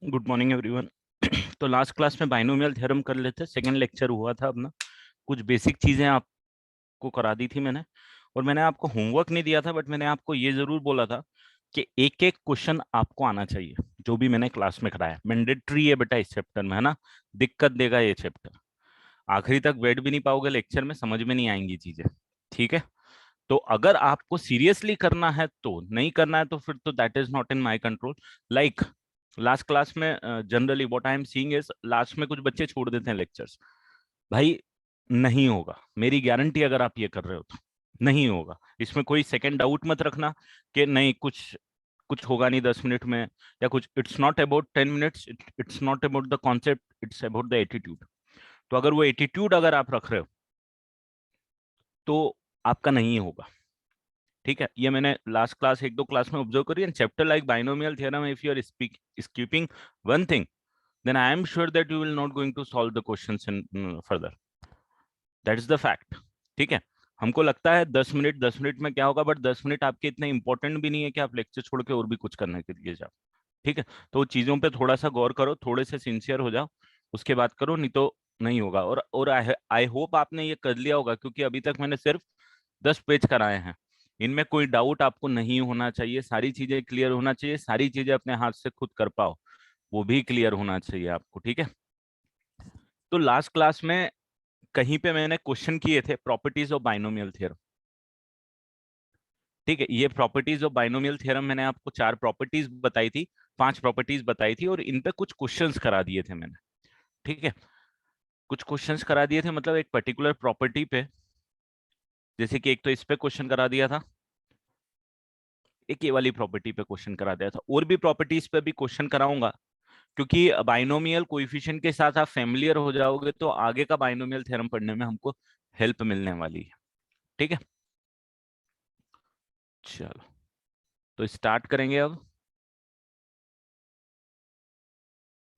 Good morning everyone. तो last class में binomial theorem कर लेते, सेकंड लेक्चर हुआ था अपना। कुछ बेसिक चीजें आपको करा दी थी मैंने, और मैंने आपको होमवर्क नहीं दिया था, बट मैंने आपको ये जरूर बोला था कि एक एक क्वेश्चन आपको आना चाहिए। जो भी मैंने क्लास में कराया मैंडेटरी है बेटा, इस चैप्टर में है ना। दिक्कत देगा ये चैप्टर, आखिरी तक बैठ भी नहीं पाओगे लेक्चर में, समझ में नहीं आएंगी चीजें। ठीक है, तो अगर आपको सीरियसली करना है तो, नहीं करना है तो फिर तो that is not in my control. Like last class में generally what I am seeing is, last में कुछ बच्चे छोड़ देते हैं लेक्चर्स। भाई नहीं होगा, मेरी गारंटी, अगर आप ये कर रहे हो तो नहीं होगा। इसमें कोई सेकंड डाउट मत रखना कि नहीं कुछ कुछ होगा नहीं 10 मिनट में, या कुछ। It's not about 10 minutes, it's not about the concept, it's about the attitude. तो अगर वो एटीट्यूड अगर आप रख रहे हो तो आपका नहीं होगा। ठीक है, ये मैंने लास्ट क्लास, एक दो क्लास में ऑब्जर्व करी। And chapter like binomial theorem, if you are skipping one thing, then I am sure that you will not going to solve the questions in further. That is the fact. ठीक है, हमको लगता है 10 minute, 10 minute में क्या होगा, but 10 minute आपके इतने इंपॉर्टेंट भी नहीं है कि आप लेक्चर छोड़ के और भी कुछ करने के लिए जाओ। ठीक है, तो चीजों पे थोड़ा सा गौर करो, थोड़े से सिंसियर हो जाओ, उसके बाद करो, नहीं तो नहीं होगा। और आई होप आपने ये कर लिया होगा, क्योंकि अभी तक मैंने सिर्फ 10 पेज कराए हैं। इनमें कोई डाउट आपको नहीं होना चाहिए, सारी चीजें क्लियर होना चाहिए, सारी चीजें अपने हाथ से खुद कर पाओ वो भी क्लियर होना चाहिए आपको। ठीक है, तो लास्ट क्लास में कहीं पे मैंने क्वेश्चन किए थे प्रॉपर्टीज ऑफ बाइनोमियल थ्योरम। ठीक है, ये प्रॉपर्टीज ऑफ बाइनोमियल थ्योरम मैंने आपको 4 प्रॉपर्टीज बताई थी, 5 प्रॉपर्टीज बताई थी, और इन पे कुछ क्वेश्चंस करा दिए थे मैंने। ठीक है, कुछ क्वेश्चंस करा दिए थे, मतलब एक पर्टिकुलर प्रॉपर्टी पे, जैसे कि एक तो इस पे क्वेश्चन करा दिया था, एक ये वाली प्रॉपर्टी पे क्वेश्चन करा दिया था, और भी प्रॉपर्टीज पे भी क्वेश्चन कराऊंगा। क्योंकि बाइनोमियल कोएफिशिएंट के साथ आप फेमिलियर हो जाओगे तो आगे का बाइनोमियल थ्योरम पढ़ने में हमको हेल्प मिलने वाली है। ठीक है, चलो तो स्टार्ट करेंगे अब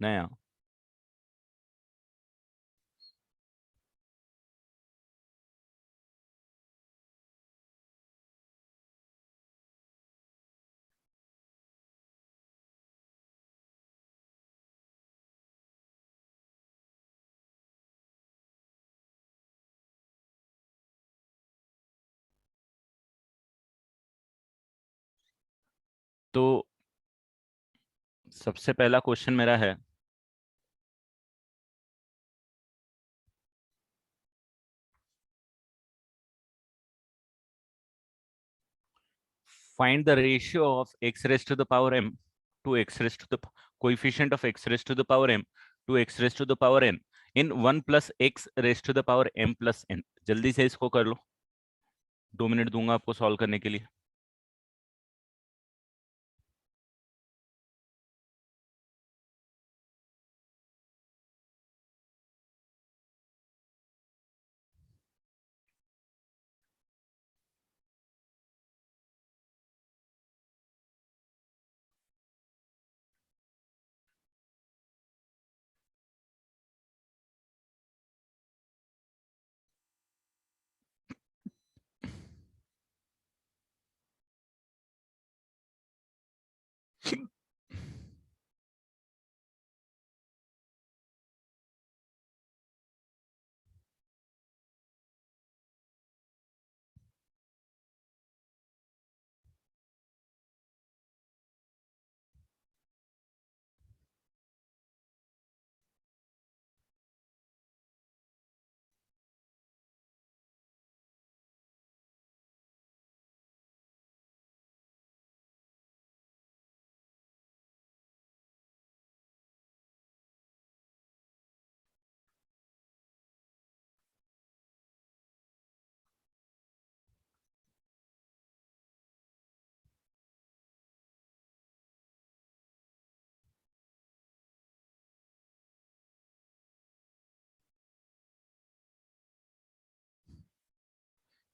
नया। तो सबसे पहला क्वेश्चन मेरा है, find the ratio of x raised to the power m to x raised to the coefficient of x raised to the power m to x raised to the power n in 1 plus x raised to the power m plus n। जल्दी से इसको कर लो, 2 minute दूंगा आपको solve करने के लिए।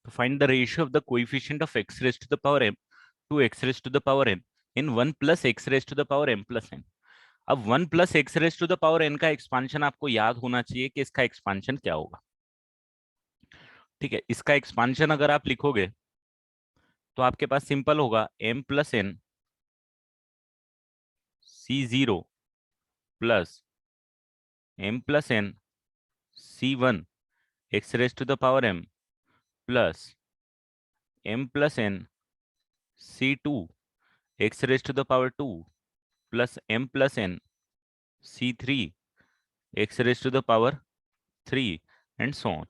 To find the ratio of the coefficient of x raised to the power m to x raised to the power n in 1 plus x raised to the power m plus n। अब 1 plus x raise to the power n का expansion आपको याद होना चाहिए कि इसका expansion क्या होगा। ठीक है, इसका एक्सपांशन अगर आप लिखोगे तो आपके पास सिंपल होगा m plus n C0 plus m plus n c1 x raise to the power m plus m plus n c2 x raise to the power 2 plus m plus n c3 x raise to the power 3 and so on.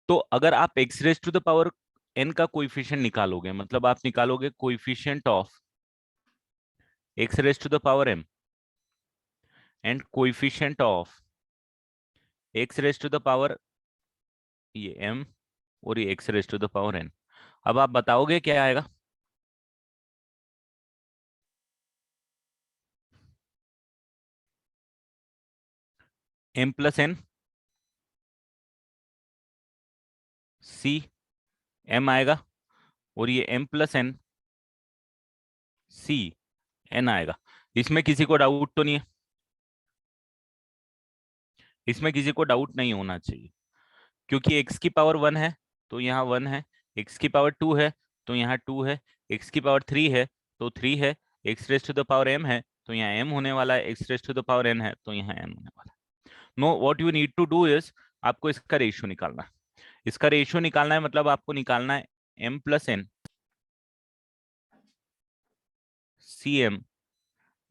तो अगर आप x raise to the power n का coefficient निकालोगे, मतलब आप निकालोगे coefficient of x raise to the power m and coefficient of x raise to the power ये m और ये x raise to the power n, अब आप बताओगे क्या आएगा? m plus n c m आएगा और ये m plus n c n आएगा। इसमें किसी को डाउट तो नहीं है? इसमें किसी को डाउट नहीं होना चाहिए, क्योंकि x की पावर 1 है तो यहाँ 1 है, x की पावर 2 है तो यहाँ 2 है, x की पावर 3 है तो 3 है, x raise to the power m है तो यहाँ m होने वाला है, x raise to the power n है तो यहाँ n होने वाला है। No, what you need to do is आपको इसका रेशियो निकालना है। इसका रेशियो निकालना है मतलब आपको निकालना है m plus n cm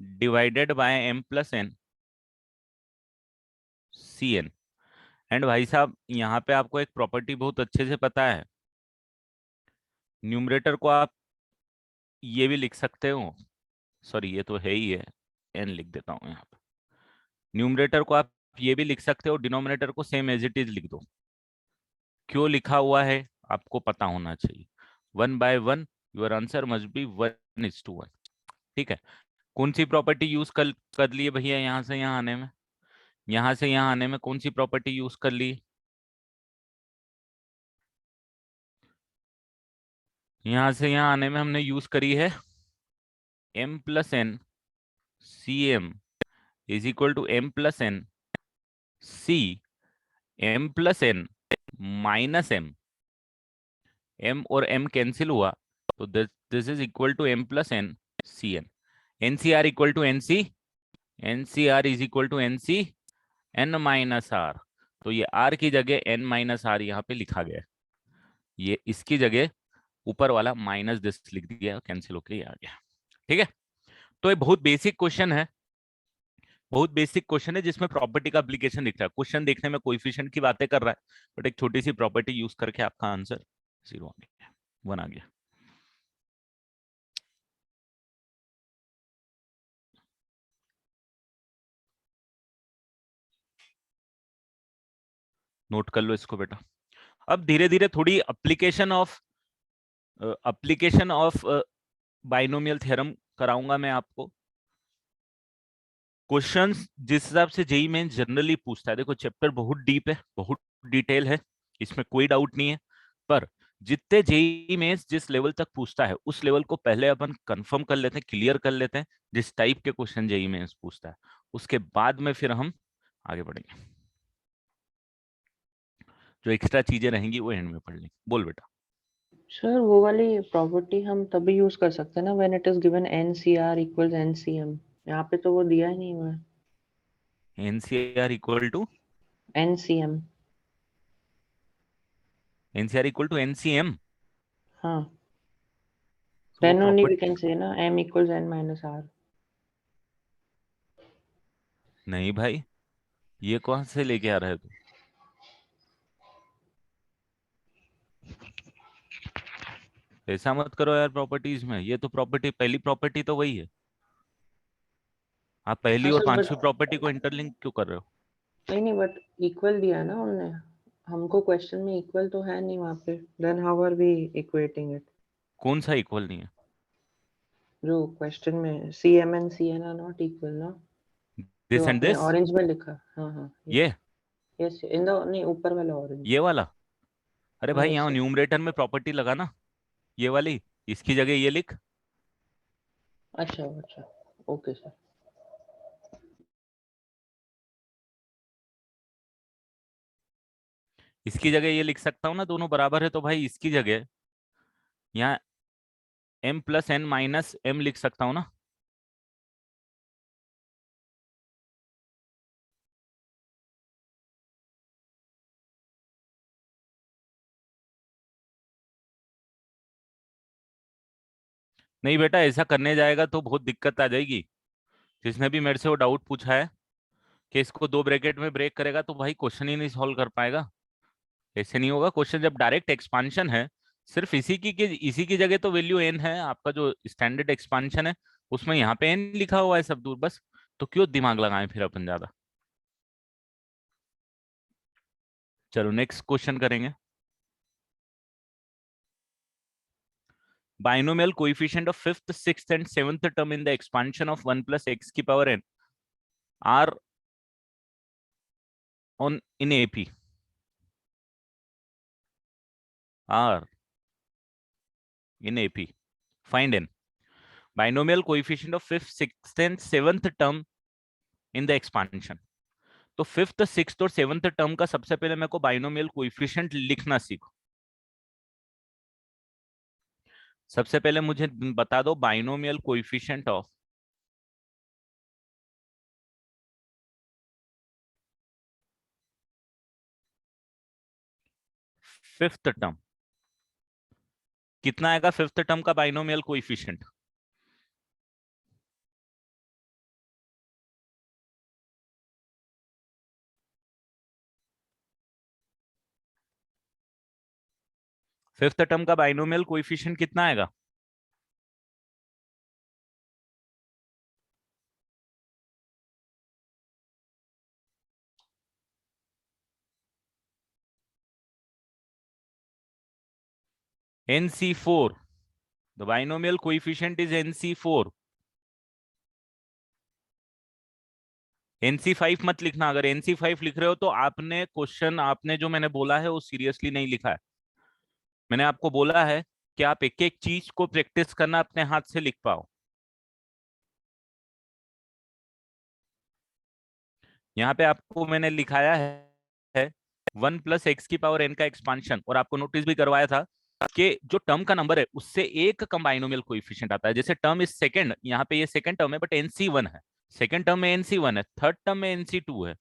divided by m plus n cn। And भाई साहब यहाँ पे आपको एक प्रॉपर्टी बहुत अच्छे से पता है, न्यूमरेटर को आप ये भी लिख सकते हो, सॉरी ये तो है ही है, n लिख देता हूँ यहाँ पे। न्यूमरेटर को आप ये भी लिख सकते हो, डिनोमिनेटर को सेम एज इट इज लिख दो। क्यों लिखा हुआ है आपको पता होना चाहिए। 1/1 योर आंसर मस्ट बी 1:1। ठीक है, कौन सी प्रॉपर्टी यूज कर लिए भैया यहाँ से यहाँ आने में? यहाँ से यहाँ आने में कौन सी प्रॉपर्टी यूज कर ली? यहाँ से यहाँ आने में हमने यूज करी है m plus n cm is equal to m plus n c m plus n minus m, m और m कैंसिल हुआ तो this is equal to m plus n cn। ncr equal to nc, ncr is equal to nc n minus r। तो ये r की जगह n minus r यहाँ पे लिखा गया है, ये इसकी जगह ऊपर वाला माइनस दिस लिख दिया, कैंसिल होके ये आ गया। ठीक है, तो ये बहुत बेसिक क्वेश्चन है, बहुत बेसिक क्वेश्चन है जिसमें प्रॉपर्टी का एप्लीकेशन दिख रहा है। क्वेश्चन देखने में कोएफिशिएंट की बातें कर रहा है, बट एक छोटी सी प्रॉपर्टी यूज करके आपका आंसर 0 आ गया, 1 आ गया। नोट कर लो इसको बेटा। अब धीरे धीरे थोड़ी एप्लीकेशन ऑफ बाइनोमियल थ्योरम कराऊंगा मैं आपको। क्वेश्चंस जिस हिसाब से जेईई मेंस जनरली पूछता है, देखो चैप्टर बहुत डीप है, बहुत डिटेल है, इसमें कोई डाउट नहीं है, पर जितने जेईई मेंस जिस लेवल तक पूछता है उस लेवल को पहले अपन कंफर्म कर लेते हैं, क्लियर कर लेते हैं, जिस टाइप के क्वेश्चन जेईई मेंस पूछता है, उसके बाद में फिर हम आगे बढ़ेंगे। जो एक्स्ट्रा चीजें रहेंगी वो एंड में पढ़ लेंगे। बोल बेटा। सर वो वाली प्रॉपर्टी हम तभी यूज कर सकते हैं ना when it is given NCR equals NCM। यहाँ पे तो वो दिया ही नहीं हुआ है। NCR equal to NCM। NCR equal to NCM. हाँ, तो वो then only we property can say ना M equals N minus R। नहीं भाई, ये कौन से लेके आ रहे हो? ऐसा मत करो यार, प्रॉपर्टीज में ये तो प्रॉपर्टी, पहली प्रॉपर्टी तो वही है, आप पहली हाँ और सर बट पांचवी प्रॉपर्टी को इंटरलिंक क्यों कर रहे हो? नहीं बट इक्वल दिया है ना उनने हमको, क्वेश्चन में इक्वल तो है नहीं वहाँ पे, then how are we equating it? कौन सा इक्वल नहीं है? जो क्वेश्चन में CM and CN are not equal ना, जो दिस एंड आपने दिस, ऑरेंज में लिखा। हाँ हाँ, ये यस इन द नहीं ऊपर वाला ऑरेंज। ये वाला, अरे हाँ भाई यस यहाँ सर। न्यूमरेटर में प्रॉपर्टी लगा ना, ये वाली, इसकी जगह ये लिख, अच्छा अच्छा, ओके सर। इसकी जगह ये लिख सकता हूँ ना, दोनों बराबर है तो भाई इसकी जगह यहाँ m plus n minus m लिख सकता हूँ ना। नहीं बेटा, ऐसा करने जाएगा तो बहुत दिक्कत आ जाएगी। जिसने भी मेरे से वो डाउट पूछा है कि इसको दो ब्रैकेट में ब्रेक करेगा, तो भाई क्वेश्चन ही नहीं सॉल्व कर पाएगा। ऐसे नहीं होगा क्वेश्चन, जब डायरेक्ट एक्सपांशन है। सिर्फ इसी की जगह तो वैल्यू एन है, आपका जो स्टैंडर्ड एक्सपांशन है उसमें यहाँ पे एन लिखा हुआ है सब दूर बस। तो क्यों दिमाग लगाएं फिर अपन ज्यादा। चलो नेक्स्ट क्वेश्चन करेंगे। Binomial coefficient of fifth sixth and seventh term in the expansion of 1 plus x की power n are on in AP are in AP find n binomial coefficient of fifth sixth and seventh term in the expansion. तो fifth sixth और seventh term का सबसे पहले मेरे को binomial coefficient लिखना सीखो। सबसे पहले मुझे बता दो binomial coefficient of fifth term. कितना आएगा फिफ्थ टर्म का बाइनोमियल कोएफिशिएंट? फिफ्थ टर्म का बाइनोमियल कोएफिशिएंट कितना आएगा? NC4। The binomial coefficient is NC4। NC5 मत लिखना। अगर NC5 लिख रहे हो तो आपने क्वेश्चन, आपने जो मैंने बोला है वो सीरियसली नहीं लिखा है। मैंने आपको बोला है कि आप एक एक चीज को प्रैक्टिस करना, अपने हाथ से लिख पाओ। यहाँ पे आपको मैंने लिखाया है 1 प्लस एक्स की पावर एन का एक्सपांशन, और आपको नोटिस भी करवाया था कि जो टर्म का नंबर है उससे एक कम बाइनोमियल कोएफिशिएंट आता है। जैसे टर्म इज सेकंड, यहाँ पे ये सेकंड टर्म है बट NC1 है। सेकंड टर्म में NC1 है, थर्ड टर्म में NC2 है,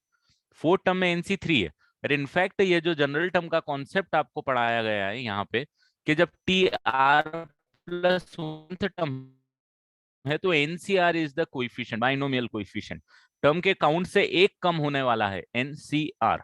फोर्थ टर्म में NC3 है। और इनफैक्ट ये जो जनरल टर्म का कॉन्सेप्ट आपको पढ़ाया गया है यहाँ पे, कि जब TR प्लस टर्म है तो NCR is the coefficient, binomial coefficient. Term के काउंट से एक कम होने वाला है NCR।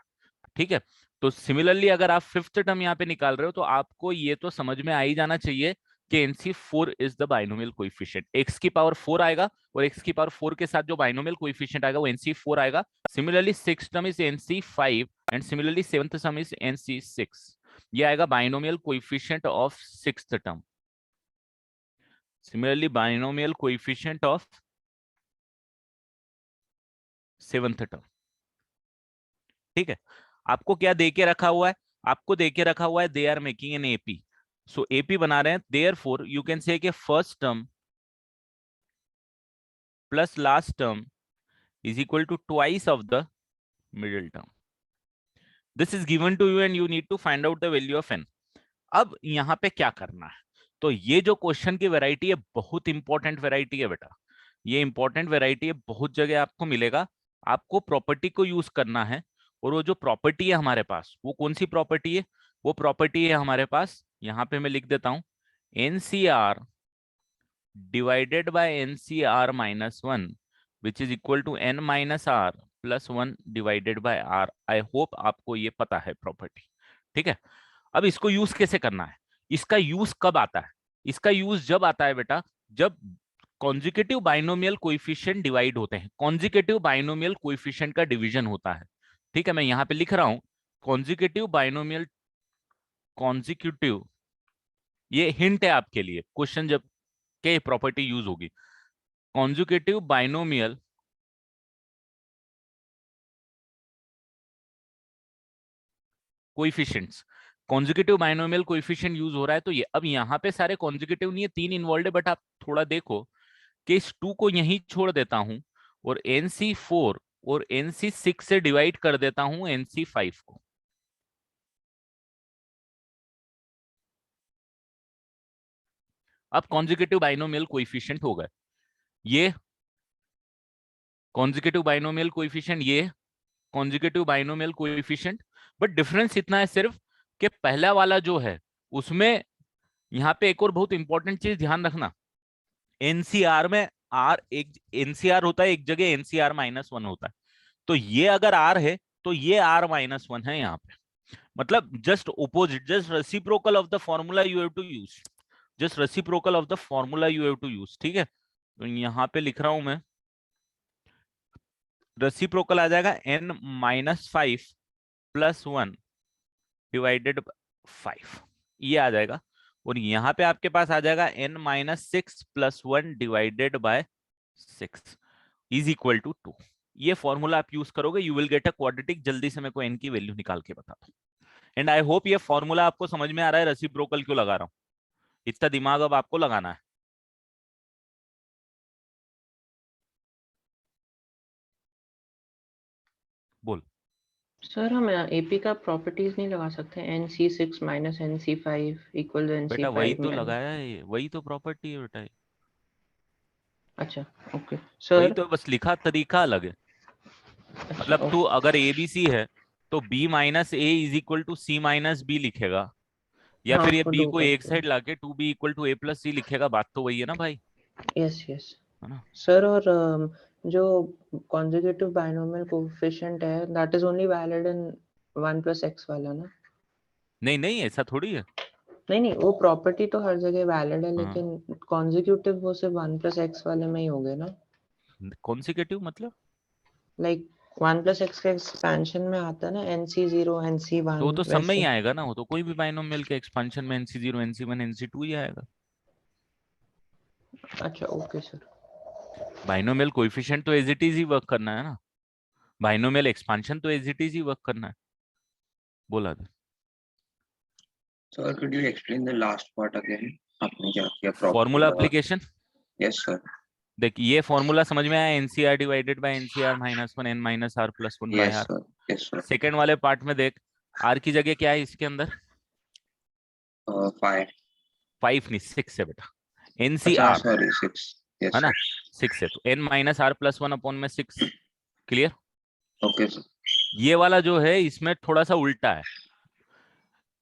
ठीक है। तो सिमिलरली अगर आप फिफ्थ टर्म यहाँ पे निकाल रहे हो तो आपको ये तो समझ में आ ही जाना चाहिए कि NC4 is the binomial coefficient. X की पावर 4 आएगा और एक्स की पावर 4 के साथ जो बाइनोमियल कोइफिशिएंट आएगा वो NC4 आएगा। Similarly six term is NC5 and similarly seventh term is NC6। ये आएगा binomial coefficient of sixth term. Similarly, binomial coefficient of seventh term. ठीक है। आपको क्या दे के रखा हुआ है? आपको दे के रखा हुआ है they are making an AP. So AP बना रहे हैं, therefore you can say first term plus last term is equal to twice of the middle term. This is given to you and you need to find out the value of N. अब यहाँ पे क्या करना है? तो ये जो question की वैरायटी है बहुत इंपॉर्टेंट वैरायटी है बेटा। ये इंपॉर्टेंट वैरायटी है, बहुत जगह आपको मिलेगा। आपको प्रॉपर्टी को यूज करना है, और वो जो प्रॉपर्टी है हमारे पास, वो कौन सी प्रॉपर्टी है? वो प्रॉपर्टी है हमारे पास, यहाँ पे मैं लिख देता हूं, NCR divided by NCR minus one which is equal to N minus R plus one divided by R। I hope आपको ये पता है प्रॉपर्टी। ठीक है। अब इसको यूज कैसे करना है? इसका यूज कब आता है? इसका यूज जब आता है बेटा, जब कॉन्जिक्यूटिव बाइनोमियल कोएफिशिएंट डिवाइड होते हैं। कॉन्जिक्यूटिव बाइनोमियल कोएफिशिएंट का डिवीजन होता है। ठीक है, मैं यहां पे लिख रहा हूं कॉन्जिक्यूटिव बाइनोमियल, कॉन्जिक्यूटिव, ये हिंट है आपके लिए, क्वेश्चन जब के प्रॉपर्टी यूज होगी। Consecutive binomial coefficients, consecutive binomial coefficient use हो रहा है। तो ये अब यहाँ पे सारे कॉन्जिक्यूटिव नहीं है, तीन इन्वॉल्व है, बट आप थोड़ा देखो कि इस 2 को यहीं छोड़ देता हूं और NC4 और NC6 से डिवाइड कर देता हूं NC5 को। अब कॉन्जिक्यूटिव बाइनोमियल कोएफिशिएंट हो गए ये, कॉन्जिक्यूटिव बाइनोमियल कोएफिशिएंट ये, consecutive binomial coefficient. But difference इतना है सिर्फ कि पहला वाला जो है उसमें, यहाँ पे एक और बहुत इंपॉर्टेंट चीज ध्यान रखना, एनसीआर में आर एक एनसीआर होता है, एक जगह एनसीआर -1 होता है। तो ये अगर आर है तो ये R-1 है यहाँ पे। मतलब just opposite, just reciprocal of the formula you have to use, just reciprocal of the formula you have to use. ठीक है, तो यहाँ पे लिख रहा हूं मैं, रेसिप्रोकल आ जाएगा n-5 + 1 डिवाइडेड 5, ये आ जाएगा। और यहाँ पे आपके पास आ जाएगा n-6 + 1 divided by 6 is equal to 2। ये फॉर्मूला आप यूज करोगे, you will get a quadratic. जल्दी से मेरे को n की वैल्यू निकाल के बता दो। एंड आई होप ये फॉर्मूला आपको समझ में आ रहा है, रेसिप्रोकल क्यों लगा रहा हूँ। इतना दिमाग अब आपको लगाना है। बोल। सर हम एपी का प्रॉपर्टीज नहीं लगा सकते? NC6 - NC5 = बेटा वही NC5 तो में। लगाया है, वही तो प्रॉपर्टी है बेटा, अच्छा, ओके वही सर। तो, बस लिखा तरीका अलग है। अच्छा, मतलब तू ओके। अगर ए बी सी है तो B-A = C-B लिखेगा, या हाँ, फिर ये उसको बी दो को एक करके। साइड लाके 2B = A+C लिखेगा। बात तो वही है ना भाई, यस, यस। है ना। सर, और जो कॉन्जिक्यूटिव बाइनोमियल कोएफिशिएंट है, that is only valid in 1 + x वाला ना? नहीं नहीं, ऐसा थोड़ी है। नहीं नहीं, वो प्रॉपर्टी तो हर जगह वैलिड है, हाँ, लेकिन कॉन्जिक्यूटिव वो सिर्फ 1 + x वाले में ही होंगे ना? कॉन्सिक्यूटिव मतलब लाइक 1 + x के एक्सपेंशन में आता है ना, NC0 तो वो NC1 तो सब में ही वैसे। आएगा ना, वो तो कोई भी बाइनोमियल के एक्सपेंशन में NC0 NC1 NC2 ही आएगा। अच्छा, ओके सर। बाइनोमियल कोएफिशिएंट तो एज इट इज ही वर्क करना है ना, बाइनोमियल एक्सपांशन तो एज इट इज ही वर्क करना है। बोला था। Sir, could you explain the last part again? आपने क्या किया प्रॉपर्टी फॉर्मूला लगा? Application, Yes sir. देख ये फॉर्मूला समझ में आया, NCR divided by NCR -1 n-r+1 by Yes R. sir. Yes sir. Second वाले पार्ट में देख, आर की जगह क्या है इसके अंदर, 5. 5 नहीं 6 है बेटा, अच्छा, एनसीआर sorry, 6. है Yes ना, sir. 6 है तो n-r+1/6। क्लियर। Okay sir. ये वाला जो है इसमें थोड़ा सा उल्टा है,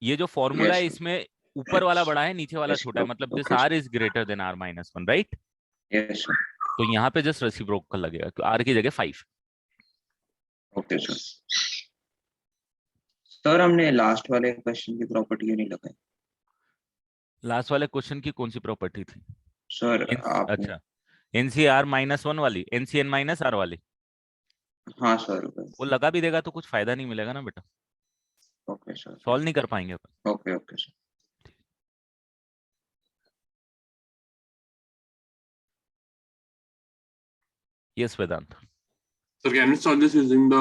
ये जो फॉर्मूला Yes है sir. इसमें ऊपर वाला बड़ा है, नीचे वाला Yes छोटा sir. है, मतलब this Okay sir. R is greater than r-1, right. Yes sir. तो यहाँ पे जस्ट रेसिप्रोकल लगेगा, तो आर की जगह 5। Okay sir. सर हमने लास्ट वाले क्वेश्चन की प्रॉपर्टी क्यों नहीं लगाई? लास्ट वाले क्वेश्चन की कौन सी प्रॉपर्टी थी? सर आपने, अच्छा, एनसीआर -1 वाली, NCN-R वाली। हाँ सर। वो लगा भी देगा तो कुछ फायदा नहीं मिलेगा ना बेटा, ओके सर। सॉल्व नहीं कर पाएंगे अपन। Okay okay sir. Yes Vedant. So can we solve this using the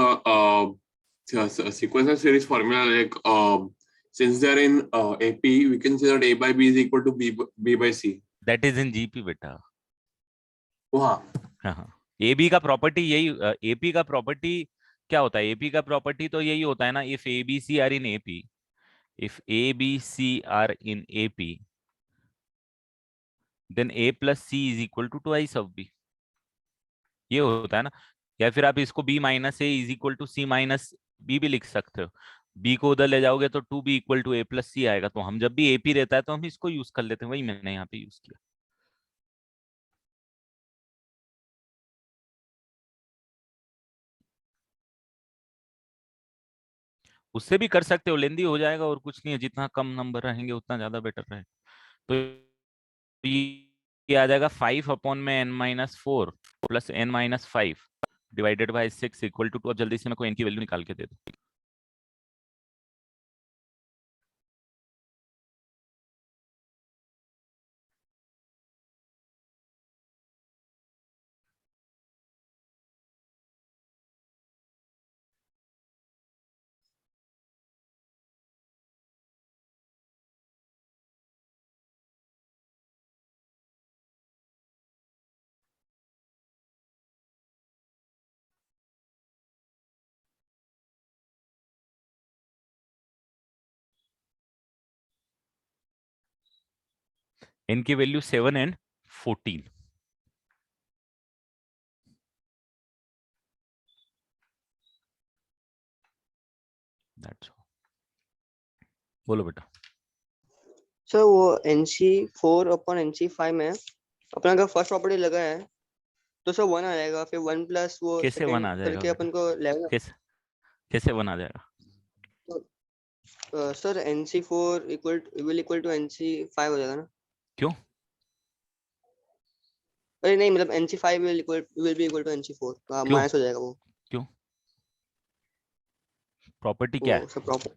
sequential series formula? Like since they are in AP, we can say that A by B is equal to B by C. That is in GP बेटा। हाँ, हाँ, AB का property यही, AP का property क्या होता है, AP का प्रॉपर्टी तो यही होता है ना, if A B C are in AP, if A B C are in AP then A+C = of B, ये होता है ना। या फिर आप इसको B-A = C-B भी लिख सकते हो, बी को उधर ले जाओगे तो 2B = A+C आएगा। तो हम जब भी एपी रहता है तो हम इसको यूज कर लेते हैं, वही मैंने यहाँ पे यूज किया। उससे भी कर सकते हो, लेंदी हो जाएगा और कुछ नहीं है, जितना कम नंबर रहेंगे उतना ज्यादा बेटर रहे। तो ये आ जाएगा 5 में n-4 + n-5 डिवाइडेड बाय 6 = 2। अब जल्दी से मेरे को n की वैल्यू निकाल के दे दो। n की वैल्यू 7 and 14। That's all. बोलो बेटा। सर वो NC4/NC5 में अपना अगर फर्स्ट प्रॉपर्टी लगा है तो सर 1 आ जाएगा, फिर 1 प्लस वो कैसे 1 आ सेकंड जाएगा करके बेटा? अपन को 11। कैसे 1 आ जाएगा? Sir NC4 equal to NC5 हो जाएगा ना? क्यों? अरे नहीं, मतलब NC5 will be equal to NC4, क्यों? माइनस हो जाएगा वो। क्यों? प्रॉपर्टी क्या है? वो सब proper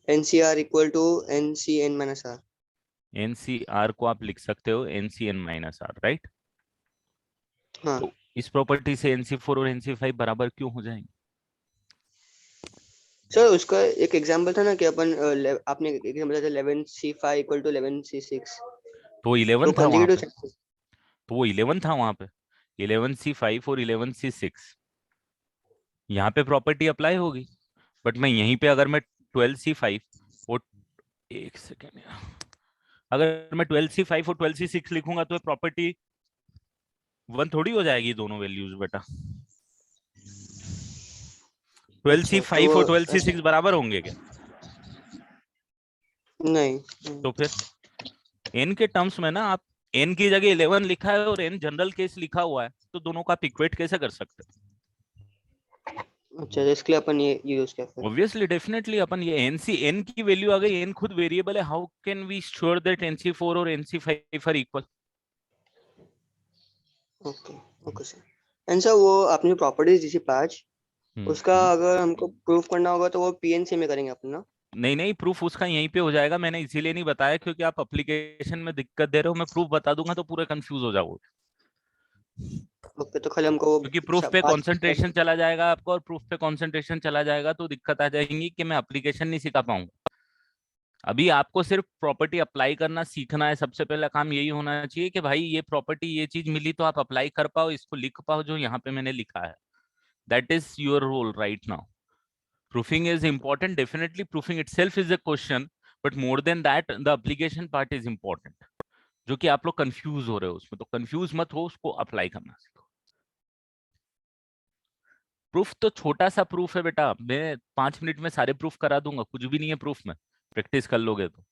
NCR equal to NCN minus R। NCR को आप लिख सकते हो NCN माइनस R, राइट? हाँ तो इस प्रॉपर्टी से NC4 और NC5 बराबर क्यों हो जाएंगे? सर, उसका एक एग्जांपल था ना कि अपन आपने एक एग्जांपल दिया था 11C5 इक्वल टू 11C6, तो 11 तो था वहां कंसेक्यूटिव पे, तो वो 11 था वहां पे, 11C5 और 11C6, यहाँ पे प्रॉपर्टी अप्लाई होगी। बट मैं यहीं पे अगर मैं 12C5 और एक सेकेंड यार, अगर मैं 12C5 और 12C6 लिखूंगा तो प्रॉपर्टी 1 थोड़ी हो जाएगी दोनों वैल्यूज बेटा। 12C5 और 12C6 बराबर होंगे क्या? नहीं। तो फिर n के टर्म्स में ना, आप n की जगह 11 लिखा है और n जनरल केस लिखा हुआ है, तो दोनों का आप इक्वेट कैसे कर सकते हो? अच्छा, तो इसके लिए अपन ये यूज किया फिर। ऑब्वियसली, डेफिनेटली अपन ये n की वैल्यू आ गई, n खुद वेरिएबल है, how can we sure that NC4 और NC5 are equal? Okay okay sir. And sir, वो आपने प्रॉपर्टीज दी थी 5, उसका अगर हमको प्रूफ करना होगा तो वो PNC में करेंगे अपन ना? नहीं नहीं, प्रूफ उसका यहीं पे हो जाएगा। मैंने इसीलिए नहीं बताया क्योंकि आप एप्लीकेशन में दिक्कत दे रहे हो। मैं प्रूफ बता दूंगा तो पूरे कंफ्यूज हो जाओगे, ओके, तो खाली हमको वो क्योंकि प्रूफ पे 5। कंसंट्रेशन चला जाएगा आपको, और प्रूफ पे कंसंट्रेशन चला जाएगा तो दिक्कत आ जाएगी कि मैं एप्लीकेशन नहीं सिखा पाऊंगा। अभी आपको सिर्फ प्रॉपर्टी अप्लाई करना सीखना है। सबसे पहला काम यही होना चाहिए कि भाई ये प्रॉपर्टी, ये चीज मिली तो आप अप्लाई कर पाओ, इसको लिख पाओ जो यहाँ पे मैंने लिखा है। That is your role right now. Proofing is important, definitely proofing itself is a question, but more than that the application part is important, जो कि आप लोग कंफ्यूज हो रहे हो उसमें। तो कंफ्यूज मत हो, उसको अप्लाई करना सीखो। प्रूफ तो छोटा सा प्रूफ है बेटा, मैं 5 मिनट में सारे प्रूफ करा दूंगा, कुछ भी नहीं है प्रूफ में, प्रैक्टिस कर लोगे तो।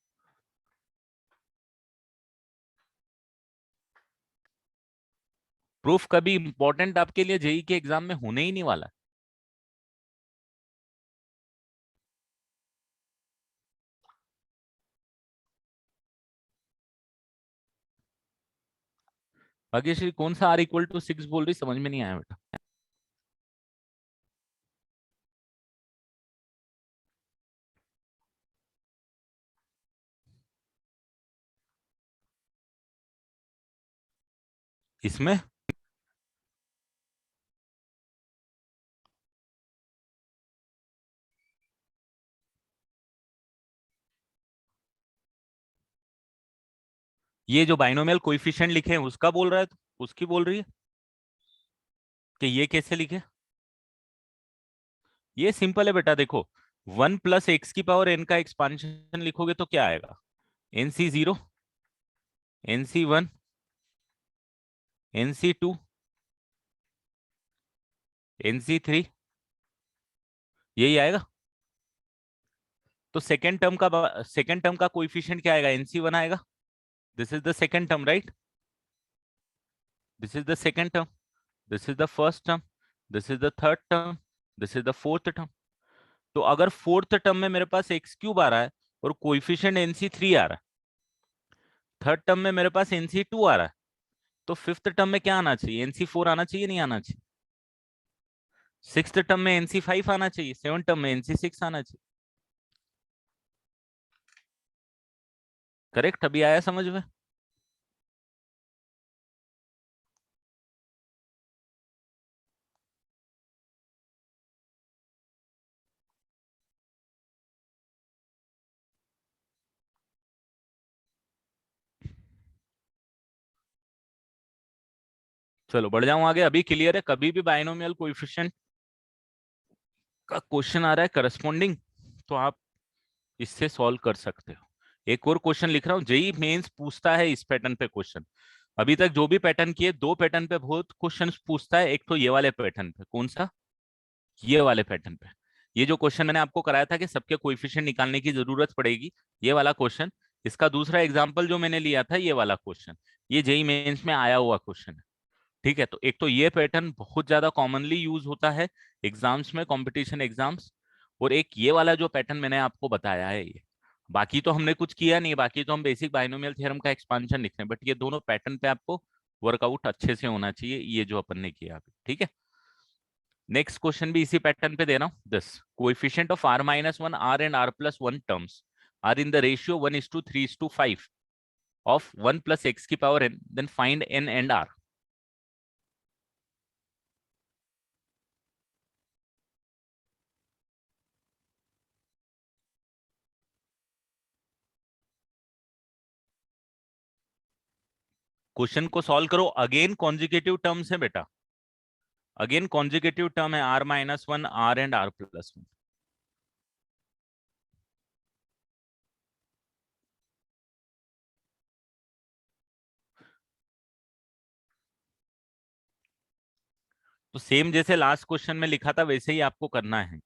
प्रूफ कभी इंपॉर्टेंट आपके लिए जेई के एग्जाम में होने ही नहीं वाला। भाग्यश्री कौन सा R इक्वल टू 6 बोल रही, समझ में नहीं आया बेटा। इसमें ये जो बाइनोमियल कोएफिशिएंट लिखे हैं उसका बोल रहा है, तो उसकी बोल रही है कि ये कैसे लिखे? ये सिंपल है बेटा, देखो 1 प्लस एक्स की पावर n का एक्सपांशन लिखोगे तो क्या आएगा? NC0, NC1, NC2, NC3, यही आएगा। तो सेकेंड टर्म का कोएफिशिएंट क्या आएगा? NC1 आएगा। This is the second term, right? This is the second term, this is the first term, this is the third term, this is the fourth term. तो अगर fourth term में मेरे पास x cube आ रहा है और coefficient NC3 आ रहा है, third term में मेरे पास NC2 आ रहा है, तो फिफ्थ टर्म में क्या आना चाहिए? NC4 आना चाहिए, नहीं आना चाहिए? सिक्स्थ टर्म में NC5 आना चाहिए, सेवन टर्म में NC6 आना चाहिए। करेक्ट? अभी आया समझ में? चलो बढ़ जाऊं आगे। अभी क्लियर है? कभी भी बाइनोमियल कोएफिशिएंट का क्वेश्चन आ रहा है करस्पॉन्डिंग, तो आप इससे सॉल्व कर सकते हो। एक और क्वेश्चन लिख रहा हूँ, जेई मेंस पूछता है इस पैटर्न पे क्वेश्चन। अभी तक जो भी पैटर्न किए, 2 पैटर्न पे बहुत क्वेश्चन पूछता है। एक तो ये वाले पैटर्न पे, कौन सा? ये वाले पैटर्न पे। ये जो क्वेश्चन मैंने आपको कराया था कि सबके कोएफिशिएंट निकालने की जरूरत पड़ेगी, ये वाला क्वेश्चन इसका दूसरा एग्जाम्पल जो मैंने लिया था ये वाला क्वेश्चन, ये जेईई मेंस में आया हुआ क्वेश्चन है। ठीक है, तो एक तो ये पैटर्न बहुत ज्यादा कॉमनली यूज होता है एग्जाम्स में, कंपटीशन एग्जाम्स, और एक ये वाला जो पैटर्न मैंने आपको बताया है ये। बाकी तो हमने कुछ किया नहीं, बाकी तो हम बेसिक बाइनोमियल थ्योरम का एक्सपांशन लिख रहे हैं, बट ये दोनों पैटर्न पे आपको वर्कआउट अच्छे से होना चाहिए, ये जो अपन ने किया अभी। ठीक है, नेक्स्ट क्वेश्चन भी इसी पैटर्न पे दे रहा हूँ। This coefficient of r-1 r and r+1 terms are in the ratio 1:3:5 of 1 plus x की power n, then find n and r. Question को सॉल्व करो। अगेन कॉन्जिक्यूटिव टर्म्स है बेटा, अगेन कॉन्जिक्यूटिव टर्म है r-1 r एंड r+1। तो same जैसे last question में लिखा था वैसे ही आपको करना है।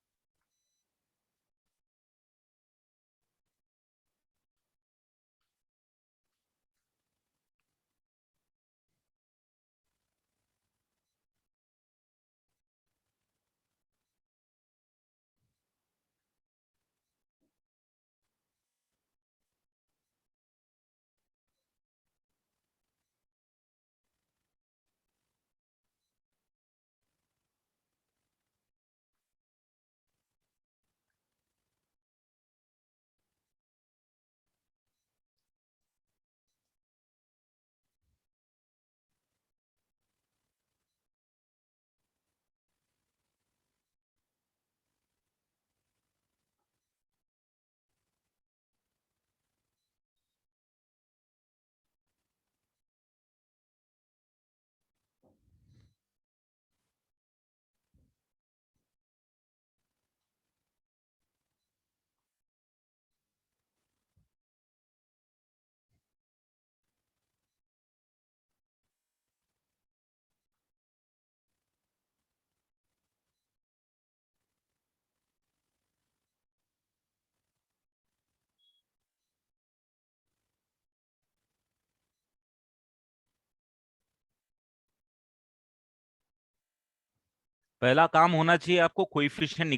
पहला काम होना चाहिए आपको कोएफिशिएंट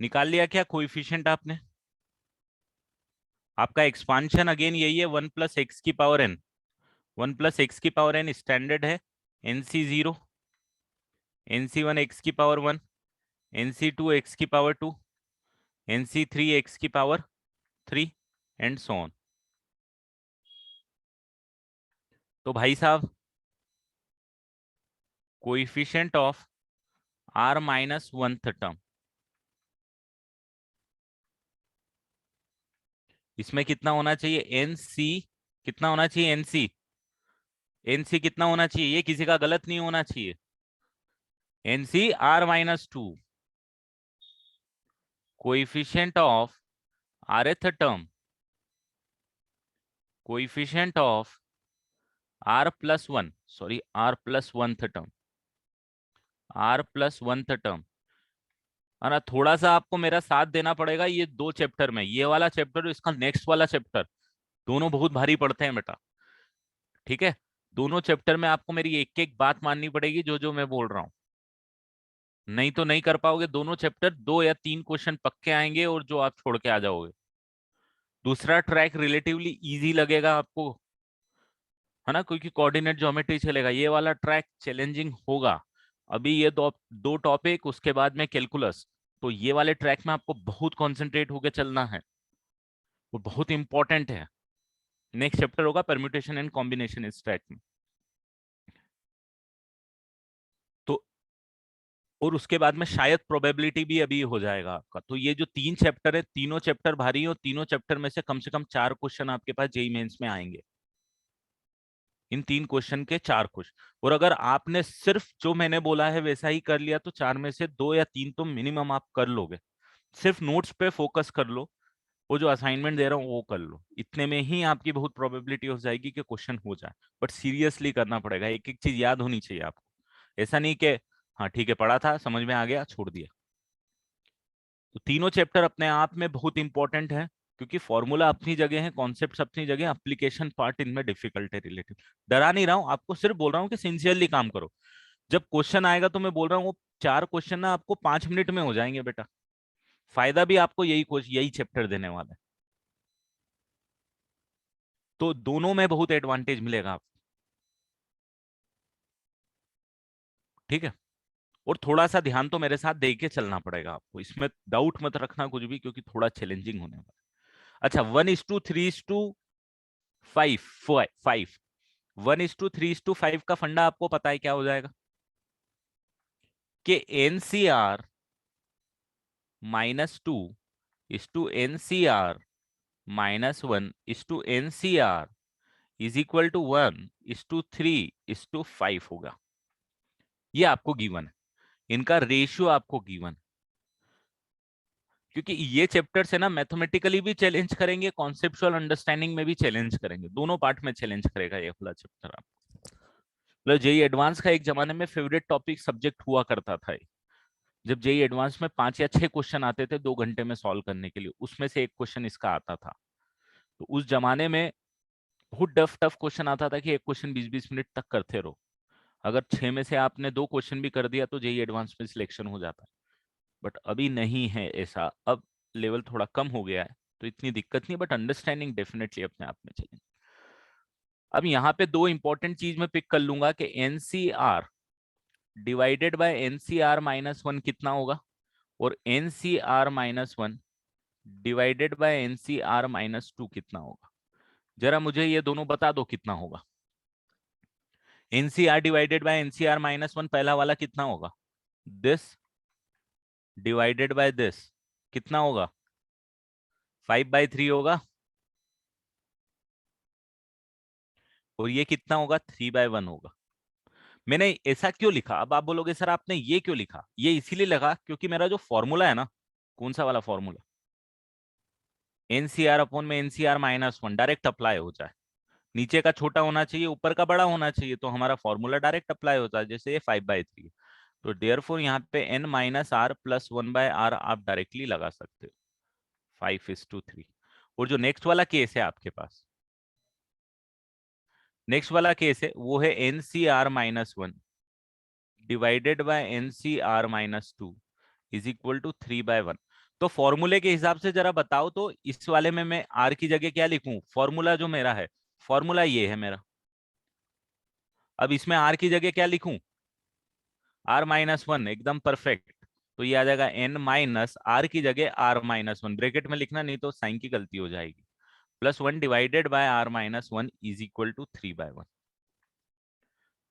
निकाल लिया क्या कोएफिशिएंट आपने? आपका एक्सपांशन अगेन यही है 1 plus x की पावर n, 1 plus x की पावर n स्टैंडर्ड है, nc0, nc1 x की पावर 1, nc2 x की पावर 2, nc3 x की पावर 3 एंड सो ऑन। तो भाई साहब कोएफिशिएंट ऑफ r-1th टर्म, इसमें कितना होना चाहिए? nc कितना होना चाहिए? nc कितना होना चाहिए? ये किसी का गलत नहीं होना चाहिए। nc r-2 coefficient of rth term, coefficient of r+1, sorry r+1th term, r+1th term. है ना, थोड़ा सा आपको मेरा साथ देना पड़ेगा ये दो चैप्टर में, ये वाला चैप्टर और इसका नेक्स्ट वाला चैप्टर, दोनों बहुत भारी पड़ते हैं बेटा। ठीक है, दोनों चैप्टर में आपको मेरी एक एक बात माननी पड़ेगी जो जो मैं बोल रहा हूं, नहीं तो नहीं कर पाओगे। दोनों चैप्टर 2 या 3 क्वेश्चन पक्के आएंगे और जो आप छोड़ के आ जाओगे। दूसरा ट्रैक रिलेटिवली इजी लगेगा आपको, है ना, क्योंकि कोऑर्डिनेट ज्योमेट्री चलेगा। ये वाला ट्रैक चैलेंजिंग होगा। अभी ये दो टॉपिक, उसके बाद में कैलकुलस, तो ये वाले ट्रैक में आपको बहुत कंसंट्रेट होकर चलना है, वो बहुत इंपॉर्टेंट है। नेक्स्ट चैप्टर होगा परम्यूटेशन एंड कॉम्बिनेशन इस ट्रैक में। तो और उसके बाद में शायद प्रोबेबिलिटी भी अभी हो जाएगा आपका। तो ये जो 3 चैप्टर है, तीनों चैप्टर भारी है, और तीनों चैप्टर में से कम 4 क्वेश्चन आपके पास जेईई मेंस में आएंगे। इन 3 क्वेश्चन के 4 क्वेश्चन, और अगर आपने सिर्फ जो मैंने बोला है वैसा ही कर लिया तो 4 में से 2 या 3 तो मिनिमम आप कर लोगे। सिर्फ नोट्स पे फोकस कर लो, वो जो असाइनमेंट दे रहा हूँ वो कर लो, इतने में ही आपकी बहुत प्रोबेबिलिटी हो जाएगी कि क्वेश्चन हो जाए। बट सीरियसली करना पड़ेगा, एक एक चीज याद होनी चाहिए आपको। ऐसा नहीं कि हाँ ठीक है पढ़ा था समझ में आ गया छोड़ दिया। तो तीनों चैप्टर अपने आप में बहुत इंपॉर्टेंट है। क्योंकि फॉर्मूला अपनी जगह है, कॉन्सेप्ट्स अपनी जगह, एप्लीकेशन पार्ट इनमें डिफिकल्ट है रिलेटिव। डरा नहीं रहा हूं आपको, सिर्फ बोल रहा हूँ कि सिंसियरली काम करो। जब क्वेश्चन आएगा तो मैं बोल रहा हूँ वो 4 क्वेश्चन ना आपको 5 मिनट में हो जाएंगे बेटा। फायदा भी आपको यही चैप्टर देने वाला है, तो दोनों में बहुत एडवांटेज मिलेगा आपको। ठीक है, और थोड़ा सा ध्यान तो मेरे साथ दे के चलना पड़ेगा आपको, इसमें डाउट मत रखना कुछ भी, क्योंकि थोड़ा चैलेंजिंग होने वाला है। अच्छा, 1:3:5 5 1:3:5 का फंडा आपको पता है क्या हो जाएगा कि NCR -2 NCR -1 NCR is equal to 1:3:5 होगा। ये आपको गिवन है, इनका रेशियो आपको गिवन है, क्योंकि ये चैप्टर से ना मैथमेटिकली भी चैलेंज करेंगे, कॉन्सेप्चुअल अंडरस्टैंडिंग में भी चैलेंज करेंगे, दोनों पार्ट में चैलेंज करेगा ये वाला चैप्टर आपको। मतलब जेई एडवांस का एक जमाने में फेवरेट टॉपिक सब्जेक्ट हुआ करता था, जब जेई एडवांस में 5 या 6 क्वेश्चन आते थे 2 घंटे में सॉल्व करने के लिए, उसमें से एक क्वेश्चन इसका आता था। तो उस जमाने में बहुत टफ क्वेश्चन आता था कि एक क्वेश्चन 20-20 मिनट तक करते रहो। अगर 6 में से आपने 2 क्वेश्चन भी कर दिया तो जेई एडवांस में सिलेक्शन हो जाता है। बट अभी नहीं है ऐसा, अब लेवल थोड़ा कम हो गया है, तो इतनी दिक्कत नहीं, बट अंडरस्टैंडिंग डेफिनेटली अपने आप में चलेंगे। अब यहाँ पे 2 इंपॉर्टेंट चीज में पिक कर लूंगा कि NCR डिवाइडेड बाय NCR -1 कितना होगा, और NCR -1 डिवाइडेड बाय NCR -2 कितना होगा। जरा मुझे ये दोनों बता दो कितना होगा। NCR डिवाइडेड बाय NCR -1 पहला वाला कितना होगा, दिस डिवाइडेड बाय दिस कितना होगा, 5/3 होगा, और ये कितना होगा, 3/1 होगा। मैंने ऐसा क्यों लिखा, अब आप बोलोगे सर आपने ये क्यों लिखा, ये इसीलिए लगा क्योंकि मेरा जो फॉर्मूला है ना, कौन सा वाला फॉर्मूला, NCR अपॉन में NCR -1 डायरेक्ट अप्लाई हो जाए। नीचे का छोटा होना चाहिए, ऊपर का बड़ा होना चाहिए, तो हमारा फॉर्मूला डायरेक्ट अप्लाई होता है, जैसे ये 5/3। तो देयरफॉर यहाँ पे n - r + 1/r आप डायरेक्टली लगा सकते हो, 5:3। और जो नेक्स्ट वाला केस है आपके पास, नेक्स्ट वाला केस है वो है NCR -1 divided by NCR -2 is equal to 3/1। तो फॉर्मूले के हिसाब से जरा बताओ तो इस वाले में मैं r की जगह क्या लिखूं, फॉर्मूला जो मेरा है, फॉर्मूला ये है मेरा, अब इसमें r की जगह क्या लिखूं, r -1, एकदम परफेक्ट। तो ये आ जाएगा n - r की जगह r -1, ब्रैकेट में लिखना नहीं तो साइन की गलती हो जाएगी, +1 divided by r -1 is equal to 3/1।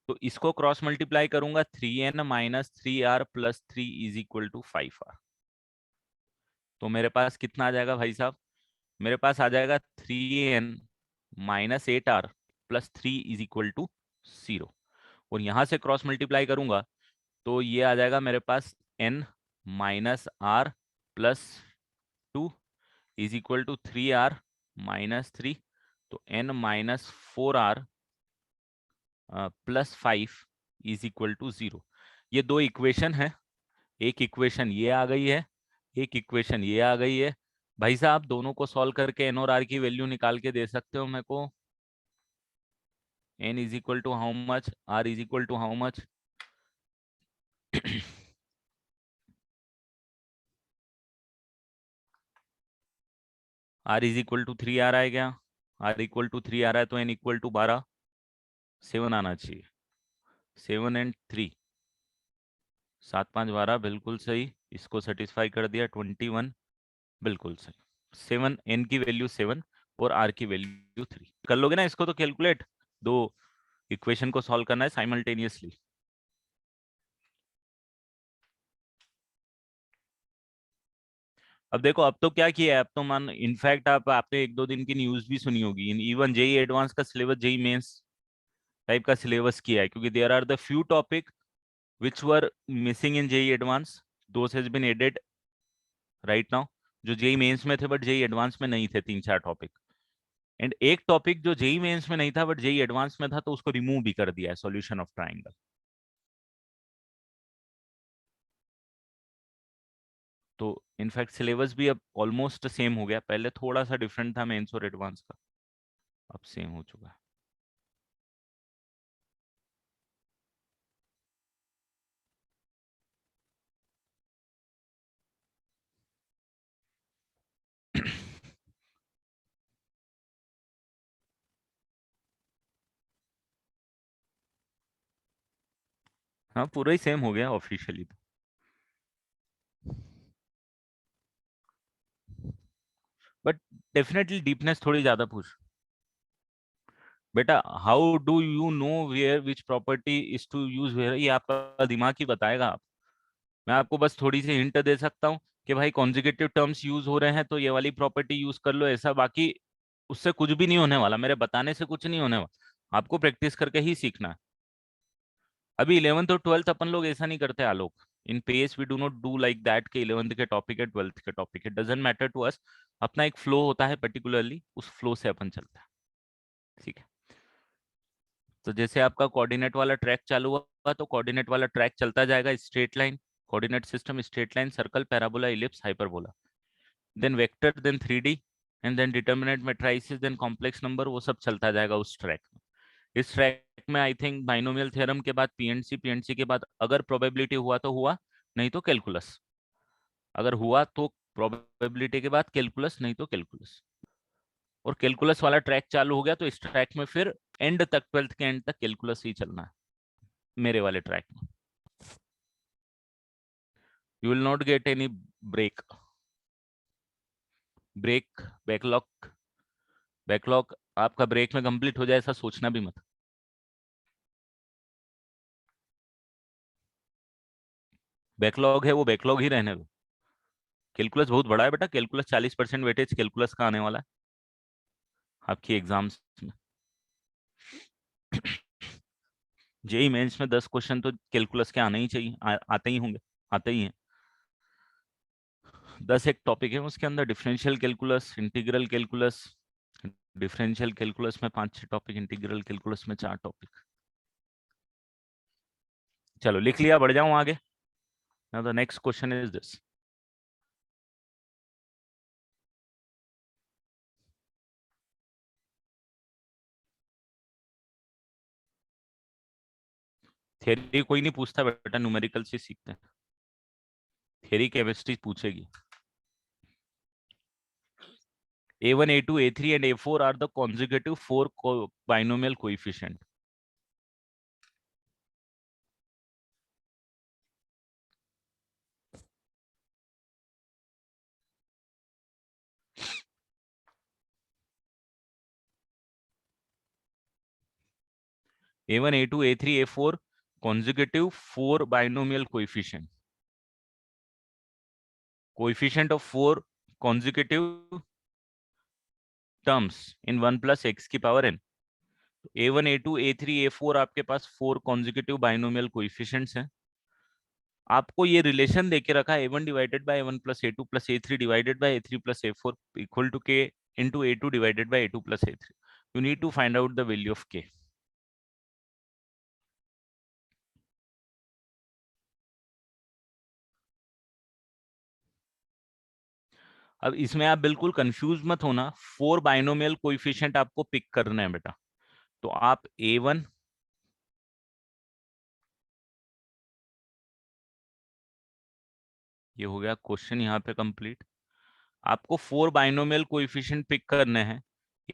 तो इसको क्रॉस मल्टीप्लाई करूंगा, 3n - 3r + 3 is equal to 5r। तो मेरे पास कितना आ जाएगा भाई साहब, मेरे पास आ जाएगा 3n - 8r + 3 is equal to 0। और यहां से क्रॉस मल्टीप्लाई करूंगा तो ये आ जाएगा मेरे पास n - r + 2 is equal to 3r - 3। तो n - 4r + 5 is equal to 0। ये 2 इक्वेशन है, एक इक्वेशन ये आ गई है, एक इक्वेशन ये आ गई है। भाई साहब दोनों को सॉल्व करके n और r की वैल्यू निकाल के दे सकते हो मेरे को। n is equal to how much, r is equal to how much r is equal to 3 आ रहा है क्या, r इक्वल टू 3 आ रहा है तो n इक्वल टू 12 7 आना चाहिए, 7 and 3 7 5 12 बिल्कुल सही, इसको सेटिस्फाई कर दिया, 21 बिल्कुल सही। 7 n की वैल्यू 7 और r की वैल्यू 3 कर लोगे ना इसको तो कैलकुलेट, 2 इक्वेशन को सॉल्व करना है साइमल्टेनियसली। अब देखो अब तो क्या किया है, अब तो मान इनफैक्ट आपने 1-2 दिन की न्यूज भी सुनी होगी, इन इवन जेई एडवांस का सिलेबस जेई मेंस टाइप का सिलेबस किया है, क्योंकि there are the few topic which were missing in JEE Advance, those has been added right now, जो जेई मेंस में थे बट जेई एडवांस में नहीं थे, 3-4 टॉपिक। एंड एक टॉपिक जो जेई मेंस में नहीं था बट जेई एडवांस में था, तो उसको रिमूव भी कर दिया है, सॉल्यूशन ऑफ ट्रायंगल। तो इनफैक्ट सिलेबस भी अब ऑलमोस्ट सेम हो गया, पहले थोड़ा सा डिफरेंट था मेंस और एडवांस का, अब सेम हो चुका है। हाँ पूरा ही सेम हो गया ऑफिशियली तो। बट डेफिनेटली डीपनेस थोड़ी ज्यादा पूछ। बेटा how do you know where which property is to use where, ये आपका दिमाग ही बताएगा। आप, मैं आपको बस थोड़ी सी हिंट दे सकता हूँ कि भाई कॉन्जिक्यूटिव टर्म्स यूज हो रहे हैं तो ये वाली प्रॉपर्टी यूज कर लो, ऐसा। बाकी उससे कुछ भी नहीं होने वाला, मेरे बताने से कुछ नहीं होने वाला, आपको प्रैक्टिस करके ही सीखना है। अभी 11th और 12th अपन लोग ऐसा नहीं करते Alok, in pace we do not do like that के 11th के टॉपिक है 12th के टॉपिक है, डजंट मैटर टू अस। अपना एक फ्लो होता है पर्टिकुलरली, उस फ्लो से अपन चलता है, ठीक है। तो जैसे आपका कोऑर्डिनेट वाला ट्रैक चालू हुआ तो कोऑर्डिनेट वाला ट्रैक चलता जाएगा, straight line, coordinate system, straight line, circle, parabola, ellipse, hyperbola, then vector, then 3D, and then determinant matrices, then complex number, वो सब चलता जाएगा उस ट्रैक में। इस ट्रैक में आई थिंक बाइनोमियल थ्योरम के बाद पीएनसी, पीएनसी के बाद अगर प्रोबेबिलिटी हुआ तो हुआ, नहीं तो कैलकुलस, अगर हुआ तो प्रोबेबिलिटी के बाद कैलकुलस, नहीं तो कैलकुलस। और कैलकुलस वाला ट्रैक चालू हो गया तो इस ट्रैक में फिर एंड तक, 12th के एंड तक कैलकुलस ही चलना है मेरे वाले ट्रैक में। You will not get any break, break, backlog, backlog आपका ब्रेक में कंप्लीट हो जाए ऐसा सोचना भी मत। बैकलॉग है वो बैकलॉग ही रहने दो। कैलकुलस बहुत बड़ा है बेटा, कैलकुलस 40% वेटेज कैलकुलस का आने वाला है आपकी एग्जाम्स में। जेई मेंस में 10 क्वेश्चन तो कैलकुलस के आने ही चाहिए, आते ही होंगे, आते ही हैं। 10 एक टॉपिक है उसके अंदर, differential calculus, integral calculus, differential calculus में 5-6 टॉपिक, इंटीग्रल कैलकुलस में 4 टॉपिक। चलो लिख लिया, बढ़ जाऊं आगे। Now the next question is this, theory कोई नहीं पूछता बेटा, न्यूमेरिकल से सीखते हैं, थियरी केमिस्ट्री पूछेगी। A1, A2, A3 and A4 are the consecutive 4 binomial coefficient. A1, A2, A3, A4 consecutive 4 binomial coefficient. Coefficient of 4 consecutive terms in 1 plus x की power n. A1, A2, A3, A4 आपके पास 4 consecutive binomial coefficients हैं। आपको ये relation देके रखा है A1 divided by A1 plus A2 plus A3 divided by A3 plus A4 equal to K into A2 divided by A2 plus A3. You need to find out the value of K. अब इसमें आप बिल्कुल confuse मत होना, 4 binomial coefficient आपको pick करने हैं बेटा। तो आप A1 ये हो गया क्वेश्चन यहाँ पे कंप्लीट। आपको 4 बाइनोमियल कोएफिशिएंट पिक करने हैं,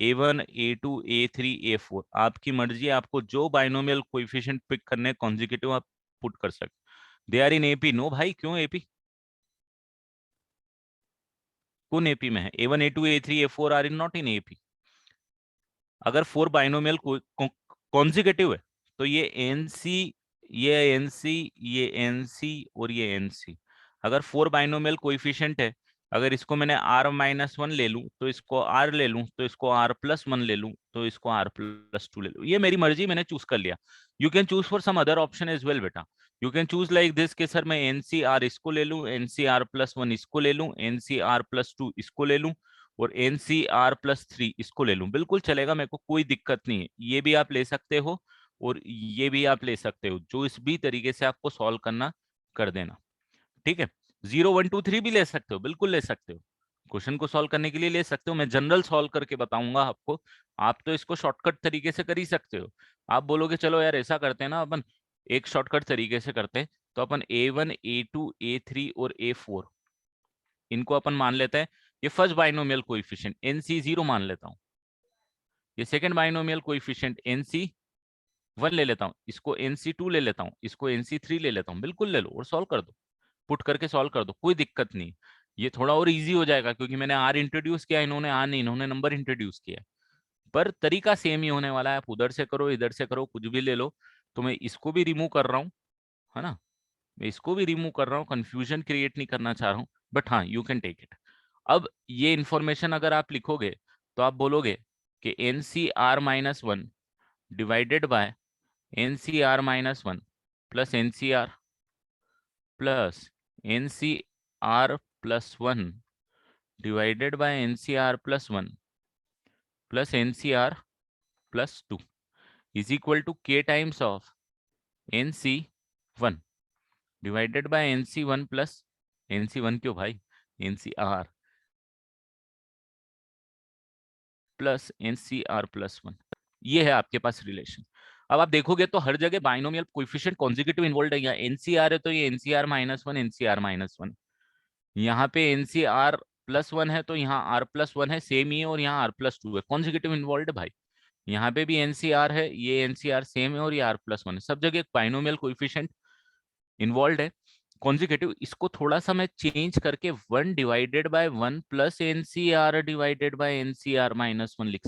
A1, A2, A3, A4, आपकी मर्जी है, आपको जो बाइनोमियल कोएफिशिएंट पिक करने हैं कॉन्जिक्यूटिव आप पुट कर सकते। They are in AP। No भाई क्यों AP, कौन AP में है? A1, A2, A3, A4 are in not in AP। अगर 4 बाइनोमियल कॉन्जिक्यूटिव है तो ये NC, ये NC, ये NC और ये NC। अगर 4 बाइनोमियल कोएफिशिएंट है, अगर इसको मैंने R-1 ले लूं तो इसको R ले लूं, तो इसको R+1 ले लूं, तो इसको R+2 ले लूं, ये मेरी मर्जी, मैंने चूज कर लिया। You can choose for some other option as well बेटा। You can choose like this कि सर मैं NCR इसको ले लूं, NCR+1 इसको ले लूं, NCR+2 इसको ले लूं और NCR+3 इसको ले लूं, बिल्कुल चलेगा, मेरे को कोई दिक्कत नहीं है। ये भी आप ले सकते हो और ये भी आप ले सकते हो, जो इस भी तरीके से आपको सॉल्व करना कर देना, ठीक है। 0 1 2 3 भी ले सकते हो, बिल्कुल ले सकते हो, क्वेश्चन को सॉल्व करने के लिए ले सकते हो। मैं जनरल सॉल्व करके बताऊंगा आपको, आप तो इसको शॉर्टकट तरीके से कर ही सकते हो। आप बोलोगे चलो यार ऐसा करते हैं ना अपन, एक शॉर्टकट तरीके से करते हैं, तो अपन A1 A2 A3 और A4 इनको अपन मान लेते हैं, ये फर्स्ट बाइनोमियल कोएफिशिएंट NC0 मान लेता हूँ, ये सेकंड बाइनोमियल कोएफिशिएंट NC1 ले लेता हूँ, इसको NC2 ले लेता हूँ, इसको NC3 ले लेता हूँ, बिल्कुल ले लो और सॉल्व कर दो, पुट करके सॉल्व कर दो, कोई दिक्कत नहीं। ये थोड़ा और इजी हो जाएगा क्योंकि मैंने आर इंट्रोड्यूस किया, इन्होंने आर नहीं, इन्होंने नंबर इंट्रोड्यूस किया, पर तरीका सेम ही होने वाला है। आप उधर से करो, इधर से करो, कुछ भी ले लो। तो मैं इसको भी रिमूव कर रहा हूँ, है ना, मैं इसको भी रिमूव कर रहा हूँ, कंफ्यूजन क्रिएट नहीं करना चाह रहा हूँ, बट हाँ यू कैन टेक इट। अब ये इंफॉर्मेशन अगर आप लिखोगे तो आप बोलोगे कि NCR-1 divided by NCR-1 plus NCR plus NCR+1 divided by NCR+1 plus NCR+2 is equal to K times of NC1 divided by NC1 plus NC1 क्यों भाई, NCR प्लस NCR+1, ये है आपके पास रिलेशन। अब आप देखोगे तो हर जगह बाइनोमियल कोएफिशिएंट कॉन्जिक्यूटिव इन्वॉल्व है, यहाँ NCR है तो ये NCR-1 NCR-1, यहाँ पे NCR+1 है तो यहाँ R+1 है, सेम ही है, और यहाँ R+2 है, कॉन्जिक्यूटिव इन्वॉल्व है भाई। यहाँ पे भी NCR है, ये NCR सेम है, और ये R+1 है, सब जगह बाइनोमियल कोएफिशिएंट इन्वॉल्व है कॉन्जिक्यूटिव। इसको थोड़ा सा मैं चेंज करके 1 divided by 1 plus NCR divided bye NCR-1 लिख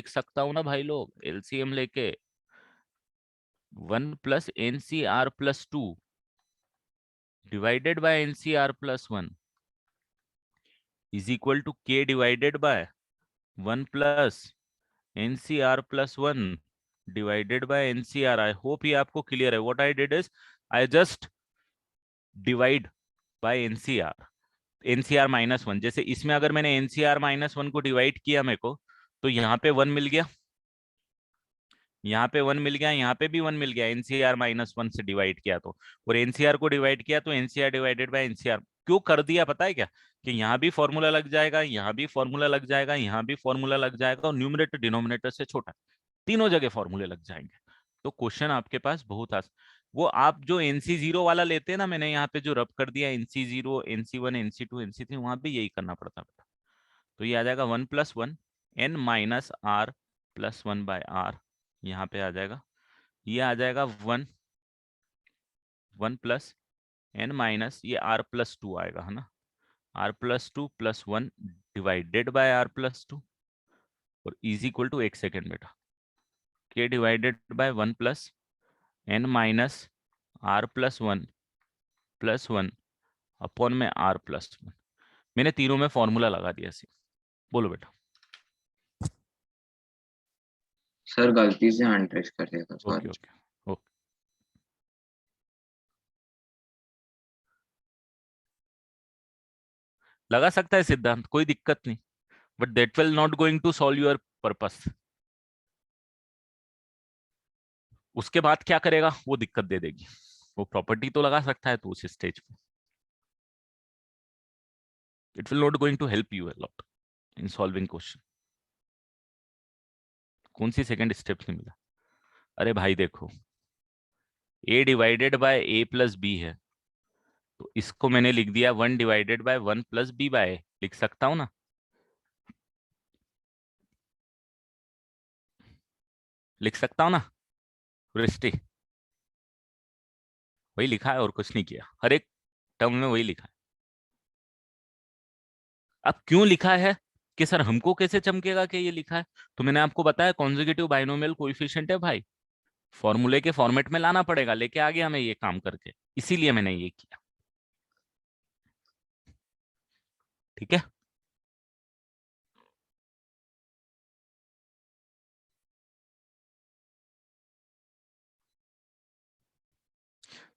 सकता हूँ ना भाई लोग, LCM लेके 1 plus NCR+2 divided by NCR+1 is equal to K divided by 1 plus NCR+1 divided by NCR. I hope ये आपको clear है. What I did is I just divide by NCR. NCR-1, जैसे इसमें अगर मैंने NCR-1 को divide किया मेरे को, तो यहाँ पे 1 मिल गया, यहाँ पे 1 मिल गया, यहाँ पे भी 1 मिल गया, NCR-1 से डिवाइड किया तो, और NCR को डिवाइड किया तो NCR डिवाइडेड बाय NCR। क्यों कर दिया पता है क्या, कि यहाँ भी फॉर्मूला लग जाएगा, यहाँ भी फॉर्मूला लग जाएगा, यहाँ भी फॉर्मूला लग जाएगा, और न्यूमरेटर डिनोमिनेटर से छोटा, तीनों जगह फॉर्मूले लग जाएंगे। तो क्वेश्चन आपके पास बहुत आसान। वो आप जो NC0 वाला लेते हैं ना, मैंने यहाँ पे जो रब कर दिया NC0 NC1 NC2 NC3, वहां पे यही करना पड़ता बेटा। तो ये आ जाएगा 1 + 1 N - R+1/R, यहाँ पे आ जाएगा, ये आ जाएगा 1 प्लस N माइनस ये R+2 आएगा, है ना, R+2 + 1 डिवाइडेड बाय R+2, और इज इक्वल टू, एक सेकेंड बेटा, K divided by 1 plus N minus R+1 + 1 upon में R+1। मैंने तीनों में फॉर्मूला लगा दिया सी। बोलो बेटा। सर गलती से हैंड रेस कर दिया था, ओके सॉरी। ओके ओके, लगा सकता है सिद्धांत, कोई दिक्कत नहीं, but that will not going to solve your purpose. उसके बाद क्या करेगा वो दिक्कत दे देगी। वो प्रॉपर्टी तो लगा सकता है तो उस स्टेज पे, it will not going to help you a lot in solving question. कौन सी सेकंड स्टेप नहीं मिला? अरे भाई देखो, a divided by a plus B है, तो इसको मैंने लिख दिया 1 divided by 1 plus B by, लिख सकता हूं ना, लिख सकता हूं ना वृष्टि? वही लिखा है और कुछ नहीं किया, हर एक टर्म में वही लिखा है। अब क्यों लिखा है कि सर हमको कैसे चमकेगा कि ये लिखा है? तो मैंने आपको बताया कॉन्जिक्यूटिव बाइनोमियल कोएफिशिएंट है भाई, फॉर्मूले के फॉर्मेट में लाना पड़ेगा, लेके आ गया मैं ये काम करके, इसीलिए मैंने ये किया। ठीक है,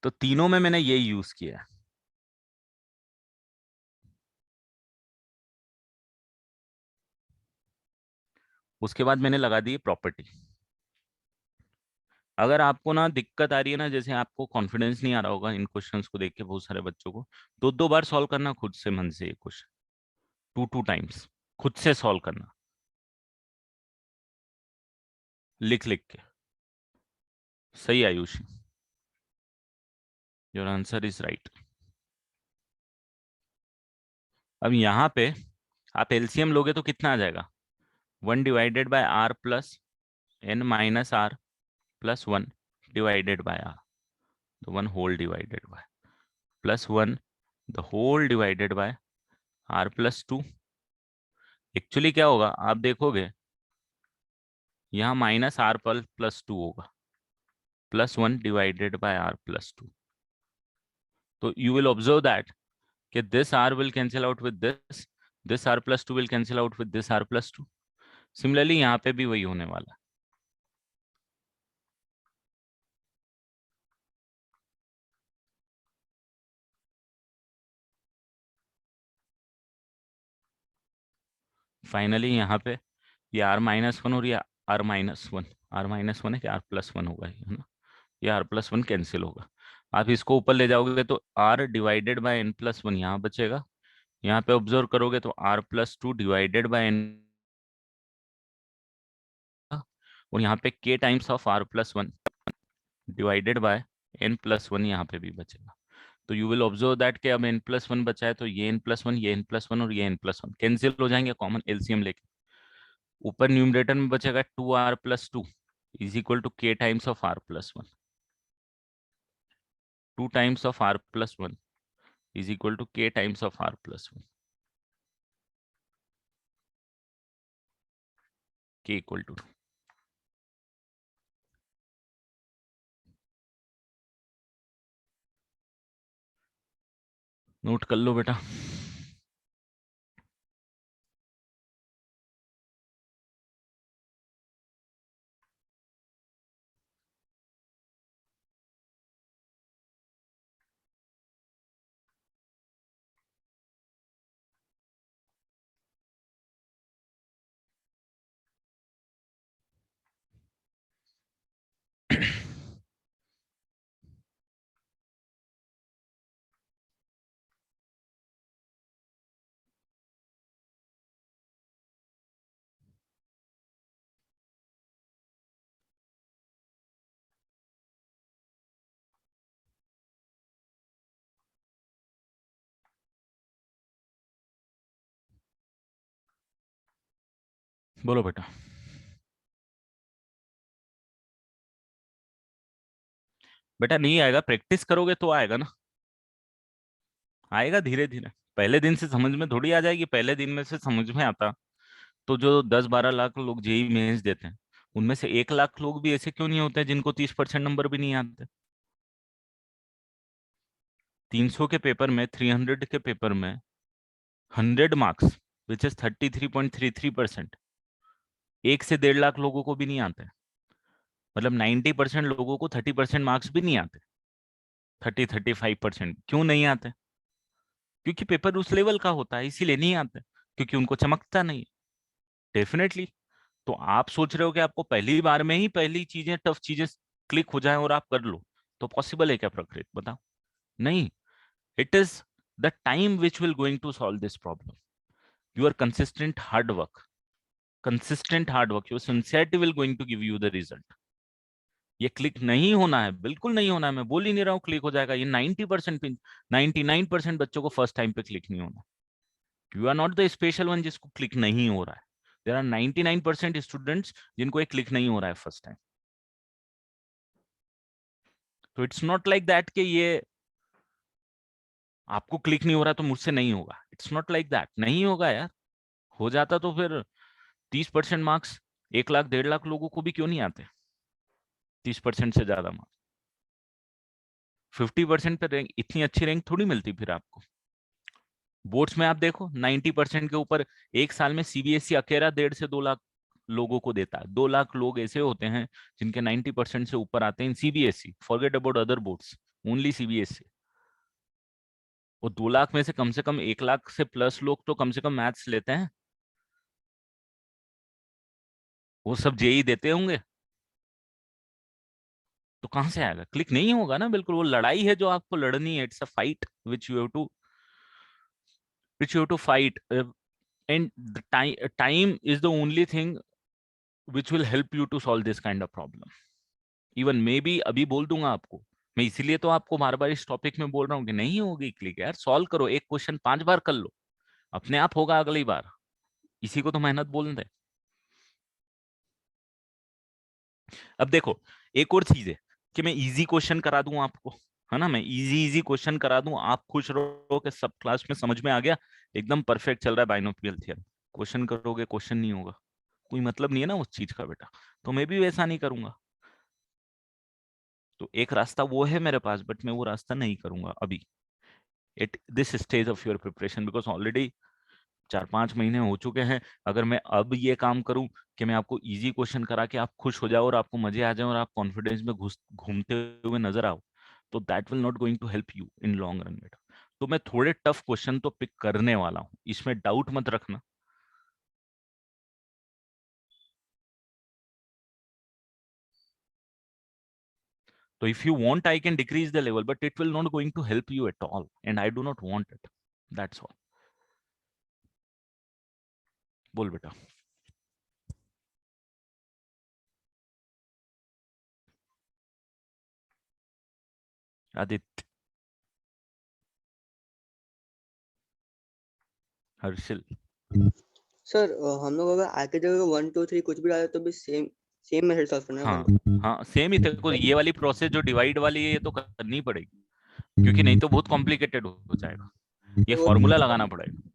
तो तीनों में मैंने ये यूज किया है। उसके बाद मैंने लगा दी प्रॉपर्टी, अगर आपको ना दिक्कत आ रही है ना, जैसे आपको कॉन्फिडेंस नहीं आ रहा होगा इन क्वेश्चंस को देख के, बहुत सारे बच्चों को, दो दो बार सॉल्व करना खुद से, मन से, ये क्वेश्चन 2 टाइम्स खुद से सॉल्व करना, लिख लिख के। सही Ayushi, your answer is right. अब यहाँ पे आप एलसीएम लोगे तो कितना आ जाएगा, 1 divided by R plus N minus R plus 1 divided by R, तो 1 whole divided by plus 1 the whole divided by R plus 2। Actually क्या होगा आप देखोगे, यहाँ माइनस आर प्लस 2 होगा, plus 1 divided by R plus 2। तो यू विल ऑब्जर्व दैट कि this R will cancel out with this R plus 2 will cancel out with this R plus 2। Similarly यहाँ पे भी वही होने वाला है। फाइनली यहाँ पे ये आर माइनस 1 और ये आर माइनस 1, आर माइनस 1 है कि आर प्लस 1 होगा, ये है ना, ये आर प्लस 1 कैंसिल होगा। आप इसको ऊपर ले जाओगे तो R divided by N plus 1 यहाँ बचेगा, यहाँ पे ऑब्जर्व करोगे तो R plus 2 divided by N, और यहाँ पे K times of R plus 1 divided by N plus 1 यहाँ पे भी बचेगा। तो यू विल ऑब्जर्व दैट कि अब एन प्लस 1 बचा है, तो ये एन प्लस 1, ये एन प्लस 1 और ये एन प्लस 1 कैंसिल हो जाएंगे, कॉमन एलसीएम लेके। ऊपर न्यूमरेटर में बचेगा 2r plus 2 is equal to k times of r plus 1, 2 times of r plus 1 is equal to k times of r plus 1, k equal to 2। Note कर लो बेटा। बोलो बेटा। बेटा नहीं आएगा, प्रैक्टिस करोगे तो आएगा ना, आएगा धीरे धीरे। पहले दिन से समझ में थोड़ी आ जाएगी, पहले दिन में से समझ में आता तो जो 10-12 लाख लोग जेई मेंस देते हैं, उनमें से 1 लाख लोग भी ऐसे क्यों नहीं होते जिनको 30% नंबर भी नहीं आते। 300 के पेपर में, 300 के पेपर में 100 मार्क्स विच इज 33.33%, 1 से 1.5 लाख लोगों को भी नहीं आते। मतलब 90% लोगों को 30% मार्क्स भी नहीं आते, 35%। क्यों नहीं आते? क्योंकि पेपर उस लेवल का होता है, इसीलिए नहीं आते, क्योंकि उनको चमकता नहीं। डेफिनेटली। तो आप सोच रहे हो कि आपको पहली बार में ही पहली चीजें, टफ चीजें क्लिक हो जाए और आप कर लो, तो पॉसिबल है क्या प्रकृति? बताओ। नहीं। It is the time which will going to solve this problem, your consistent hard work, consistent hard work, your sincerity will going to give you the result। ये क्लिक नहीं होना है, बिल्कुल नहीं होना है, मैं बोल ही नहीं रहा हूँ क्लिक हो जाएगा। ये 90%, 99% बच्चों को फर्स्ट टाइम पे क्लिक नहीं होना। You are not the special one जिसको क्लिक नहीं हो रहा है। देयर आर 99% स्टूडेंट्स जिनको एक क्लिक नहीं हो रहा है फर्स्ट टाइम। तो इट्स नॉट लाइक दैट कि ये आपको क्लिक नहीं हो रहा तो मुझसे नहीं होगा। इट्स नॉट लाइक दैट, नहीं होगा यार। हो जाता तो फिर 30% मार्क्स 1 लाख 1.5 लाख लोगों को भी क्यों नहीं आते? 30% से ज्यादा मार्क्स, 50% पे रैंक, इतनी अच्छी रैंक थोड़ी मिलती फिर आपको। बोर्ड्स में आप देखो 90% के ऊपर एक साल में सीबीएसई अकेला 1.5 से 2 लाख लोगों को देता है। 2 लाख लोग ऐसे होते हैं जिनके 90% से ऊपर आते हैं CBSE, forget about other boards, only CBSE. और 2 लाख में से कम 1 लाख से प्लस लोग तो कम से कम मैथ्स लेते हैं। वो सब जेई देते होंगे। तो कहां से आएगा? क्लिक नहीं होगा ना, बिल्कुल। वो लड़ाई है जो आपको लड़नी है, it's a fight which you have to fight, and time is the only thing which will help you to solve this kind of problem. Even may be अभी बोल दूंगा आपको, मैं इसीलिए तो आपको बार बार इस टॉपिक में बोल रहा हूँ कि नहीं होगी क्लिक, यार सॉल्व करो, एक क्वेश्चन 5 बार कर लो, अपने आप होगा अगली बार। इसी को तो मेहनत बोल दे। अब देखो, एक और चीज है कि मैं इजी क्वेश्चन करा दूं आपको, है ना, मैं इजी क्वेश्चन करा दूं, आप खुश रहो कि सब क्लास में समझ में आ गया, एकदम परफेक्ट चल रहा है बाइनोमियल थ्योरम। क्वेश्चन करोगे, क्वेश्चन नहीं होगा, कोई मतलब नहीं है ना उस चीज का बेटा। तो मैं भी वैसा नहीं करूंगा। तो एक रास्ता वो है मेरे पास, बट मैं वो रास्ता नहीं करूंगा अभी at this stage of your preparation, because already 4-5 महीने हो चुके हैं। अगर मैं अब ये काम करूं कि मैं आपको इजी क्वेश्चन करा के आप खुश हो जाओ और आपको मजे आ जाए और आप कॉन्फिडेंस में घूमते हुए नजर आओ, तो that will not going to help you in long run बेटा। तो मैं थोड़े टफ क्वेश्चन तो पिक करने वाला हूं, इसमें डाउट मत रखना। तो if you want I can decrease the level, but it will not going to help you at all, and I do not want it, that's all. बोल बेटा। आदित्य, हर्षिल। सर हम लोग अगर आगे जगह 1 2 3 कुछ भी डाले तो भी सेम सेम मेथड सॉल्व करना है हाँ 1 2 हाँ, सेम ही तेरे को ये वाली प्रोसेस जो डिवाइड वाली है ये तो करनी पड़ेगी, क्योंकि नहीं तो बहुत कॉम्प्लिकेटेड हो जाएगा, ये तो फॉर्मूला लगाना पड़ेगा।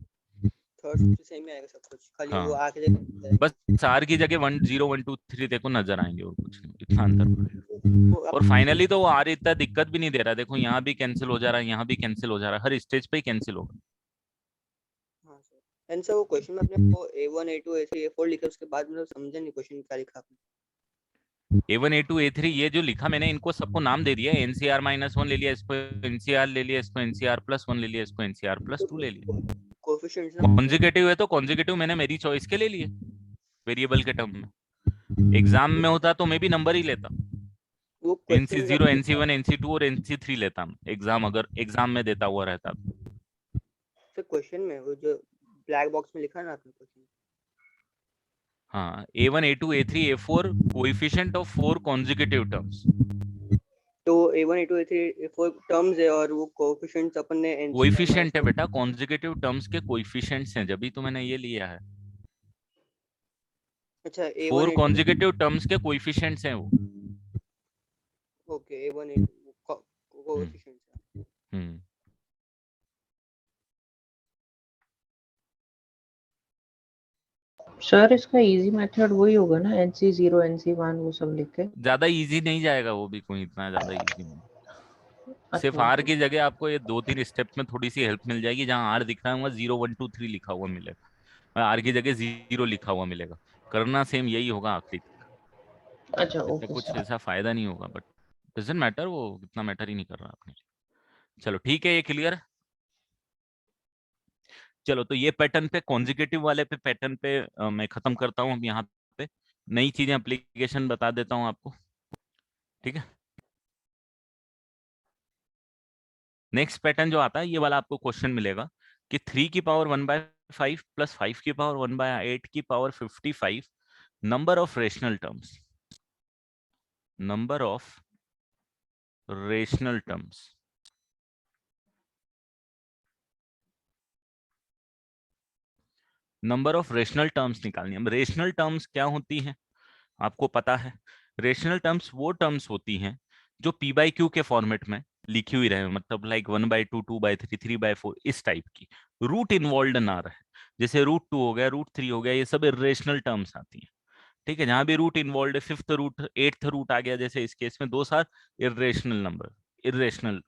थर्ड सबसे सेम ही आएगा सब कुछ, खाली वो हाँ, आगे जगह बस आर की जगह 1 0 1 2 3 देखो नजर आएंगे, और कुछ नहीं, इतना अंतर पड़ेगा। वो और फाइनली तो वो आर इतना दिक्कत भी नहीं दे रहा, देखो यहाँ भी कैंसिल हो जा रहा है, यहाँ भी कैंसिल हो जा रहा है, हर स्टेज पे ही कैंसिल होगा। हाँ सर। एंड सर वो क्वेश्चन में अपने को A1 A2 A3 A4 लिखा, उसके बाद मतलब समझा नहीं क्वेश्चन क्या लिखा आपने। A1 A2 A3 ये जो लिखा मैंने, इनको सबको नाम दे दिया, एनसीआर -1 ले लिया, इसको एनसीआर ले लिया, इसको एनसीआर +1 ले लिया, इसको एनसीआर +2 ले लिया। कोएफिशिएंट्स ना कॉन्जिक्यूटिव है तो कॉन्जिक्यूटिव मैंने मेरी चॉइस के ले लिए वेरिएबल के टर्म में। एग्जाम में होता तो मैं भी नंबर ही लेता, वो क्वेश्चन में NC0 NC1 NC2 और NC3 लेता एग्जाम, अगर एग्जाम में देता हुआ रहता। सर क्वेश्चन में वो जो ब्लैक बॉक्स में लिखा है ना आपने क्वेश्चन, हाँ, A1 A2 A3 A4 coefficient of 4 consecutive terms. तो A1 A2 A3 A4 terms है और वो कोएफिशिएंट्स अपन ने NC कोएफिशिएंट है बेटा, कॉन्जिक्यूटिव टर्म्स के कोएफिशिएंट्स हैं, जब भी तो मैंने ये लिया है। अच्छा 4 A1 A2 कॉन्जिक्यूटिव टर्म्स के कोएफिशिएंट्स हैं वो। Okay A1 A2 coefficients. Hmm. Sir इसका इजी मेथड वही होगा ना, NC0 NC1 वो सब लिख के। ज्यादा इजी नहीं जाएगा वो भी, कोई इतना ज्यादा इजी नहीं। सिर्फ अच्छा आर की जगह आपको ये 2-3 स्टेप में थोड़ी सी हेल्प मिल जाएगी, जहां आर दिख रहा है वहां 0 1 2 3 लिखा हुआ मिलेगा, आर की जगह 0 लिखा हुआ मिलेगा। करना सेम यही होगा आखिरी तक, अच्छा इससे ओके कुछ सर। ऐसा फायदा नहीं होगा, बट डजंट मैटर, वो इतना मैटर ही नहीं कर रहा अपने लिए। चलो ठीक है, ये क्लियर है। चलो तो ये पैटर्न पे, कॉन्जिक्यूटिव वाले पे पैटर्न पे मैं खत्म करता हूँ अब यहाँ पे, नई चीजें एप्लीकेशन बता देता हूँ आपको, ठीक है। नेक्स्ट पैटर्न जो आता है ये वाला, आपको क्वेश्चन मिलेगा कि 3 की पावर 1/5 प्लस 5 की पावर 1/8 की power 55 number of rational terms, number of rational terms, number of rational terms निकालनी है। अब रेशनल टर्म्स क्या होती हैं आपको पता है? रेशनल टर्म्स वो टर्म्स होती हैं जो P/Q के फॉर्मेट में लिखी हुई रहे, मतलब लाइक 1/2 2/3 3/4 इस टाइप की, रूट इन्वॉल्व ना रहे, जैसे √2 हो गया, √3 हो गया, ये सब इरेशनल टर्म्स आती हैं, ठीक है। जहां भी रूट इन्वॉल्व है, 5th रूट 8th रूट आ गया, जैसे इस केस में, दो सार इरेशनल नंबर, इरेशनल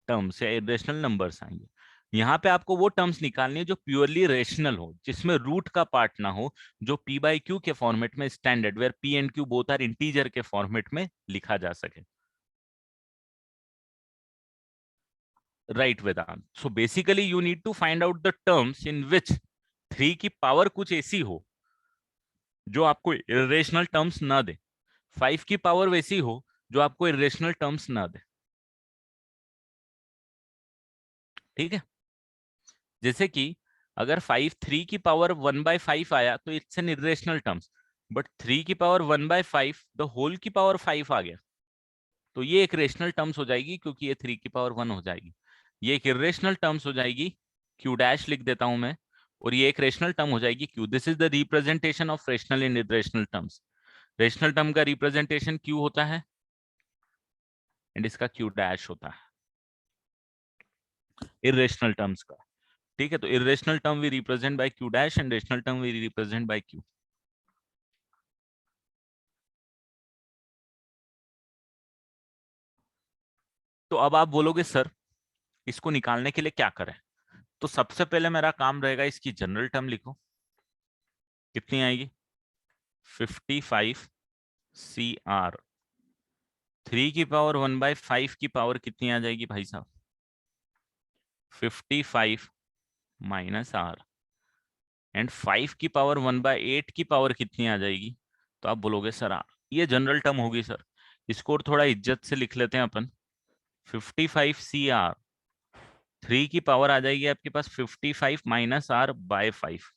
टर्म्स या इरेशनल नंबर्स आएंगे। यहाँ पे आपको वो टर्म्स निकालनी है जो प्योरली रेशनल हो, जिसमें रूट का पार्ट ना हो, जो P/Q के फॉर्मेट में standard, where P and Q both are integer के फॉर्मेट में लिखा जा सके। Right Vedant, so basically you need to find out the terms in which 3 की पावर कुछ ऐसी हो जो आपको इरेशनल टर्म्स ना दे। 5 की पावर वैसी हो जो आपको इरेशनल टर्म्स ना दे। ठीक है, जैसे कि अगर 5 3 की पावर 1/5 आया तो it's an irrational terms, but 3 की पावर 1/5 द होल की पावर 5 आ गया तो ये एक रेशनल टर्म्स हो जाएगी, क्योंकि ये 3 की पावर 1 हो जाएगी। ये एक इरेशनल टर्म्स हो जाएगी, क्यू डैश लिख देता हूं मैं, और ये एक रेशनल टर्म हो जाएगी Q. This is the representation of rational and irrational terms. Rational term का रिप्रेजेंटेशन क्यू होता है एंड इसका क्यू डैश होता है इरेशनल टर्म्स का। ठीक है, तो irrational term we represent by Q dash and rational term we represent by Q. तो अब आप बोलोगे सर इसको निकालने के लिए क्या करें? तो सबसे पहले मेरा काम रहेगा इसकी जनरल टर्म लिखो, कितनी आएगी 55 CR। 3 की पावर 1/5 की पावर कितनी आ जाएगी भाई साहब 55 माइनस R, एंड 5 की पावर 1/8 की पावर कितनी आ जाएगी? तो आप बोलोगे सर R, ये जनरल टर्म होगी सर। इसको और थोड़ा इज्जत से लिख लेते हैं अपन, 55 CR। 3 की पावर आ जाएगी आपके पास 55 माइनस R/5,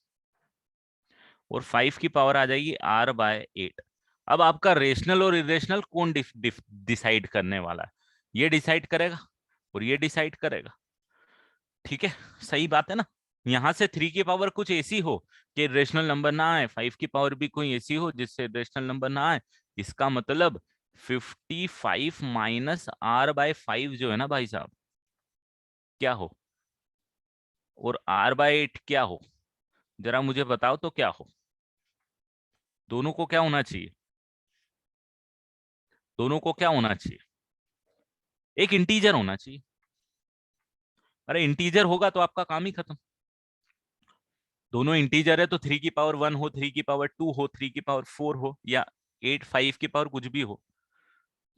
और 5 की पावर आ जाएगी R/8। अब आपका रेशनल और इरेशनल कौन डिसाइड करने वाला है? ये डिसाइड करेगा और ये डिसाइड करेगा। ठीक है, सही बात है ना। यहां से 3 की पावर कुछ ऐसी हो कि रेशनल नंबर ना आए, 5 की पावर भी कोई ऐसी हो जिससे रेशनल नंबर ना आए, इसका मतलब 55 माइनस R/5 जो है ना भाई साहब क्या हो, और R/8 क्या हो, जरा मुझे बताओ तो क्या हो? दोनों को क्या होना चाहिए? दोनों को क्या होना चाहिए? एक इंटीजर होना चाहिए। अरे इंटीजर होगा तो आपका काम ही खत्म। दोनों इंटीजर है तो 3 की पावर 1 हो, 3 की पावर 2 हो, 3 की पावर 4 हो, या 8 5 की पावर कुछ भी हो,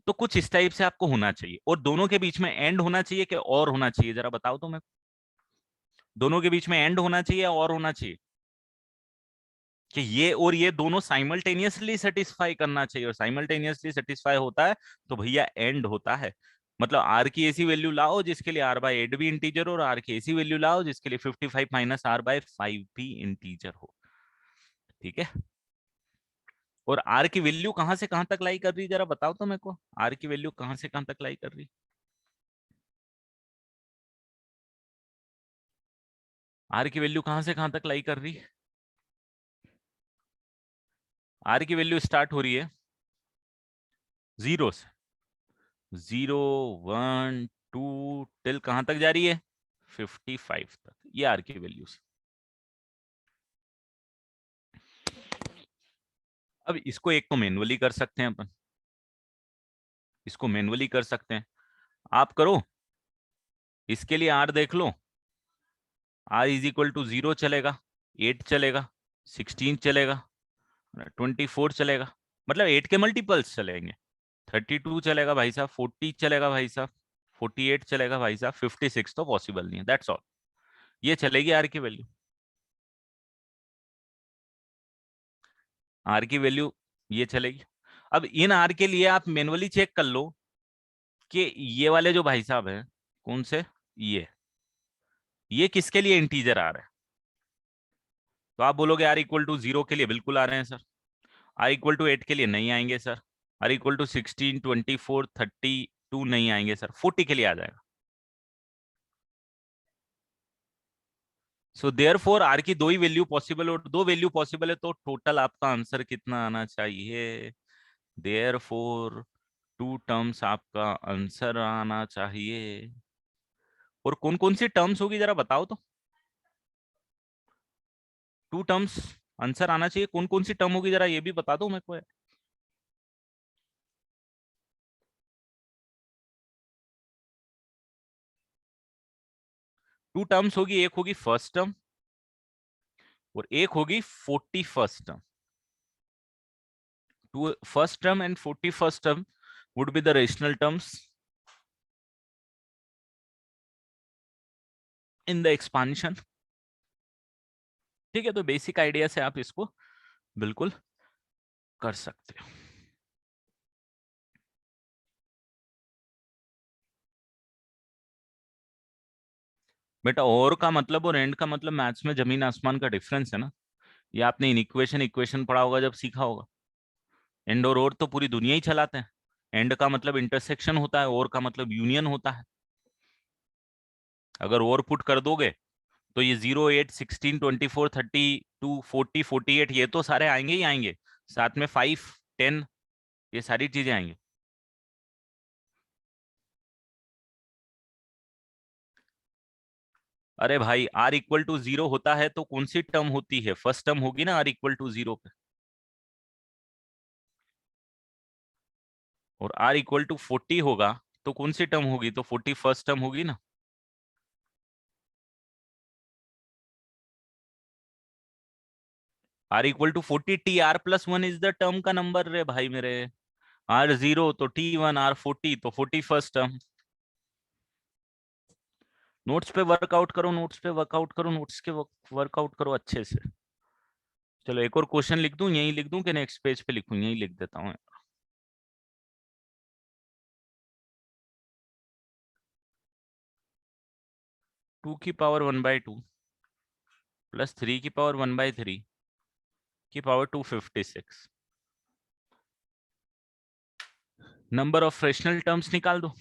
तो कुछ इस टाइप से आपको होना चाहिए। और दोनों के बीच में एंड होना चाहिए कि और होना चाहिए, जरा बताओ तो मैं। दोनों के बीच में एंड होना चाहिए और होना चाहिए कि ये और ये दोनों साइमल्टेनियसली सेटिस्फाई करना चाहिए, और साइमल्टेनियसली सेटिस्फाई होता है तो भैया एंड होता है। मतलब आर की ऐसी वैल्यू लाओ जिसके लिए R/8 भी इंटीजर हो, और आर की ऐसी वैल्यू लाओ जिसके लिए 55 माइनस R/5 भी इंटीजर हो। ठीक है, और आर की वैल्यू कहां से कहां तक लाई कर रही, जरा बताओ तो मेरे को। आर की वैल्यू कहां से कहां तक लाई कर रही? आर की वैल्यू कहां से कहां तक लाई कर रही? आर की वैल्यू स्टार्ट हो रही है 0 से, 0 1 2 टिल कहां तक जा रही है 55 तक, ये आर की वैल्यूज। अब इसको एक तो मैनुअली कर सकते हैं अपन, इसको मैनुअली कर सकते हैं, आप करो। इसके लिए आर देख लो, आर इज इक्वल टू 0 चलेगा, 8 चलेगा, 16 चलेगा, 24 चलेगा, मतलब 8 के मल्टीपल्स चलेंगे। 32 चलेगा भाई साहब, 40 चलेगा भाई साहब, 48 चलेगा भाई साहब, 56 तो पॉसिबल नहीं है, दैट्स ऑल। ये चलेगी आर की वैल्यू, आर की वैल्यू ये चलेगी। अब इन आर के लिए आप मैनुअली चेक कर लो कि ये वाले जो भाई साहब हैं कौन से, ये किसके लिए इंटीजर आ रहा है? तो आप बोलोगे आर इक्वल टू 0 के लिए बिल्कुल आ रहे हैं सर, आर इक्वल टू 8 के लिए नहीं आएंगे सर, आर इक्वल टू 16 24 32 नहीं आएंगे सर, 40 के लिए आ जाएगा। सो देयरफॉर आर की दो ही वैल्यू पॉसिबल, और दो वैल्यू पॉसिबल है तो टोटल आपका आंसर कितना आना चाहिए? देयरफॉर 2 टर्म्स आपका आंसर आना चाहिए। और कौन कौन सी टर्म्स होगी जरा बताओ तो। 2 टर्म्स आंसर आना चाहिए, कौन कौन सी टर्म होगी जरा ये भी बता दो मेरे को। 2 टर्म्स होगी, एक होगी फर्स्ट टर्म और एक होगी 41st term. First term and 41st term would be the rational terms in the expansion। ठीक है, तो बेसिक आइडिया से आप इसको बिल्कुल कर सकते हो। बेटा और का मतलब और एंड का मतलब मैथ्स में जमीन आसमान का डिफरेंस है ना। ये आपने इन इक्वेशन इक्वेशन पढ़ा होगा जब सीखा होगा। एंड और तो पूरी दुनिया ही चलाते हैं। एंड का मतलब इंटरसेक्शन होता है, और का मतलब यूनियन होता है। अगर और पुट कर दोगे तो ये 0, 8, 16, 24, 32, 40, 48 ये तो सारे आएंगे ही आएंगे। साथ में 5, 10 ये सारी चीजें आएंगी। अरे भाई r इक्वल टू 0 होता है तो कौन सी टर्म होती है? फर्स्ट टर्म होगी ना r इक्वल टू 0 पे। और r इक्वल टू 40 होगा तो कौन सी टर्म होगी? तो 40 फर्स्ट टर्म होगी ना। r equal to 40 t r plus 1 is the term का नंबर रे भाई मेरे। r 0 तो t1, r 40 तो 40 फर्स्ट टर्म। नोट्स पे वर्कआउट करो, नोट्स पे वर्कआउट करो, नोट्स के वर्कआउट करो अच्छे से। चलो एक और क्वेश्चन लिख दूं, यहीं लिख दूं कि नेक्स्ट पेज पे लिखूं? यहीं लिख देता हूँ। 2 की पावर 1/2 प्लस 3 की पावर 1/3 की power 256। Number of fractional terms निकाल दो।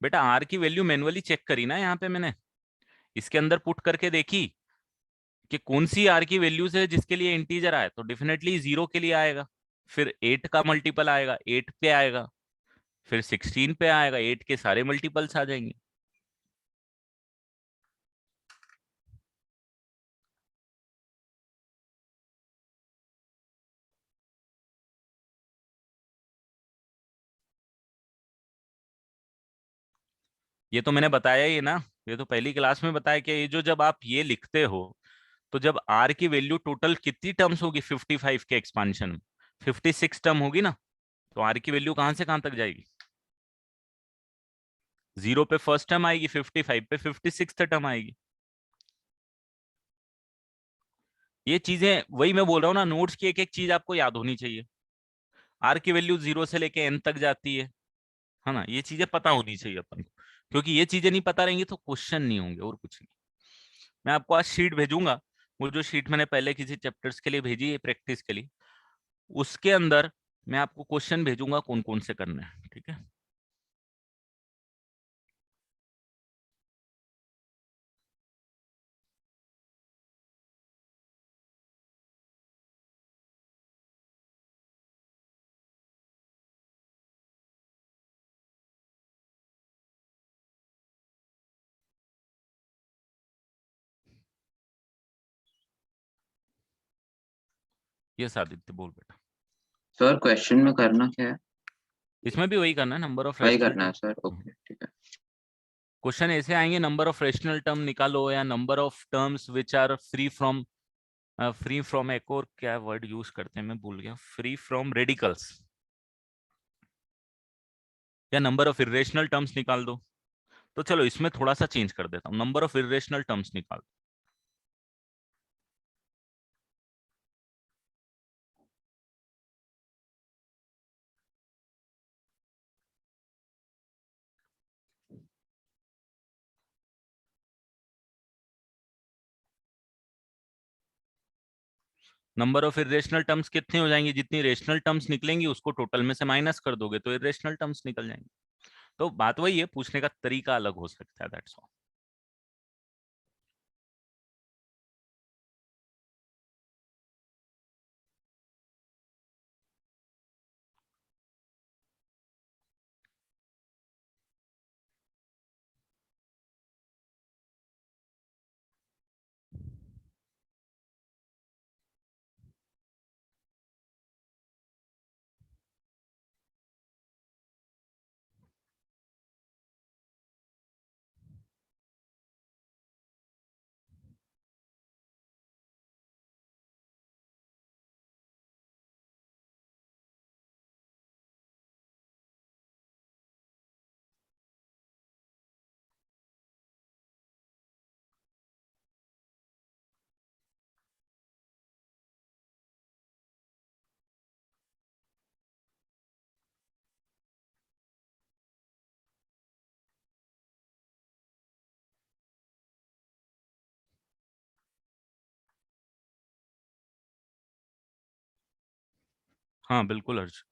बेटा आर की वैल्यू मैनुअली चेक करी ना यहाँ पे मैंने, इसके अंदर पुट करके देखी कि कौन सी आर की वैल्यूज है जिसके लिए इंटीजर आए, तो डेफिनेटली 0 के लिए आएगा। फिर 8 का मल्टीपल आएगा, 8 पे आएगा। फिर 16 पे आएगा, 8 के सारे मल्टीपल्स आ जाएंगे। ये तो मैंने बताया ही ना, ये तो पहली क्लास में बताया कि ये जो जब आप ये लिखते हो तो जब आर की वैल्यू टोटल कितनी टर्म्स होगी 55 के एक्सपांशन में? 56 टर्म होगी ना। तो आर की वैल्यू कहां से कहां तक जाएगी? 0 पे फर्स्ट टर्म आएगी, 55 पे 56 टर्म आएगी। ये चीजें वही मैं बोल रहा हूँ ना, नोट्स की एक एक चीज आपको याद होनी चाहिए। आर की वैल्यू 0 से लेके एन तक जाती है ना। ये चीजें पता होनी चाहिए अपन को, क्योंकि ये चीजें नहीं पता रहेंगी तो क्वेश्चन नहीं होंगे और कुछ नहीं। मैं आपको आज शीट भेजूंगा, वो जो शीट मैंने पहले किसी चैप्टर्स के लिए भेजी है प्रैक्टिस के लिए, उसके अंदर मैं आपको क्वेश्चन भेजूंगा कौन कौन से करने हैं, ठीक है। ये आदित्य बोल बेटा। सर क्वेश्चन में करना क्या है? इसमें भी वही करना है, नंबर ऑफ वही रेशनल करना है टर्म। सर, ओके ठीक है। क्वेश्चन ऐसे आएंगे, नंबर ऑफ रेशनल टर्म निकालो, या number of terms which are free from एक और क्या वर्ड यूज करते हैं मैं भूल गया, फ्री फ्रॉम रेडिकल्स, या नंबर ऑफ इरेशनल टर्म्स निकाल दो। तो चलो इसमें थोड़ा सा चेंज कर देता हूँ, नंबर ऑफ इरेशनल टर्म्स निकाल दो। नंबर ऑफ इरेशनल टर्म्स कितनी हो जाएंगी? जितनी रेशनल टर्म्स निकलेंगी उसको टोटल में से माइनस कर दोगे तो इरेशनल टर्म्स निकल जाएंगे। तो बात वही है, पूछने का तरीका अलग हो सकता है, दैट्स ऑल। हाँ बिल्कुल हर्ष।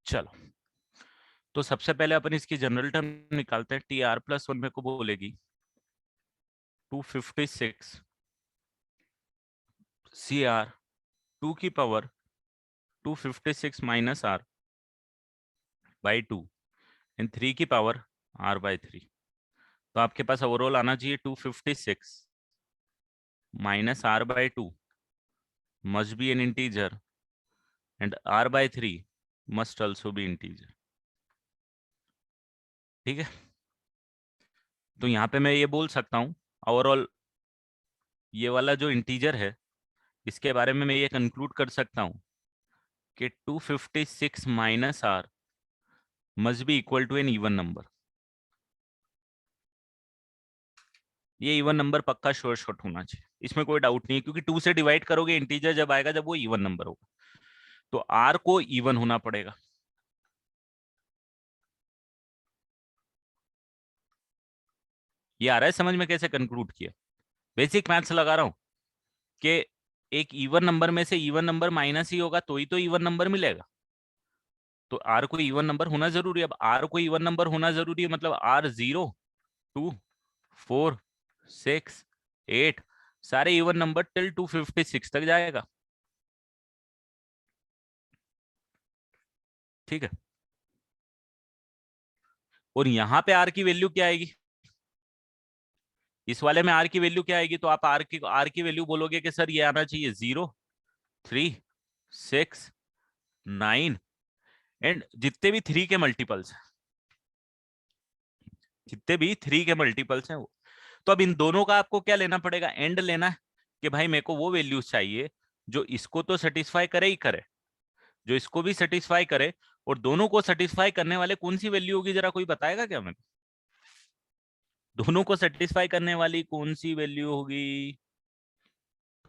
चलो तो सबसे पहले अपन इसकी जनरल टर्म निकालते हैं। टी आर प्लस वन मेरे को बोलेगी 256 सी आर 2 की power 256 minus R by 2 and 3 की पावर आर बाई 3। तो आपके पास ओवरऑल आना चाहिए 256 minus R by 2 must be an integer and R by 3 must also be integer. ठीक है, तो यहाँ पे मैं ये बोल सकता हूँ ओवरऑल ये वाला जो इंटीजर है इसके बारे में मैं ये कंक्लूड कर सकता हूँ कि 256 minus R must be equal to an even number. ये इवन नंबर पक्का श्योर शॉट होना चाहिए, इसमें कोई डाउट नहीं है, क्योंकि 2 से डिवाइड करोगे इंटीजर जब आएगा जब वो इवन नंबर होगा, तो आर को इवन होना पड़ेगा। ये आ रहा है समझ में कैसे कंक्लूड किया? बेसिक मैथ्स लगा रहा हूं कि एक इवन नंबर में से इवन नंबर माइनस ही होगा तो ही तो इवन नंबर मिलेगा, तो आर को इवन नंबर होना जरूरी है। अब आर को इवन नंबर होना जरूरी है मतलब आर 0 2 4 6 8 सारे इवन नंबर टिल 256 तक जाएगा। ठीक है, और यहां पे आर की वैल्यू क्या आएगी? इस वाले में आर की वैल्यू क्या आएगी? तो आप आर की वैल्यू बोलोगे कि सर ये आना चाहिए 0 3 6 9 एंड जितने भी 3 के मल्टीपल्स हैं, जितने भी 3 के मल्टीपल्स हैं वो। तो अब इन दोनों का आपको क्या लेना पड़ेगा? एंड लेना है कि भाई मेरे को वो वैल्यूज चाहिए जो इसको तो सेटिस्फाई करे ही करे, जो इसको भी सेटिस्फाई करे, और दोनों को सेटिस्फाई करने वाले कौन सी वैल्यू होगी जरा कोई बताएगा क्या मेरे को? दोनों को सेटिस्फाई करने वाली कौन सी वैल्यू होगी?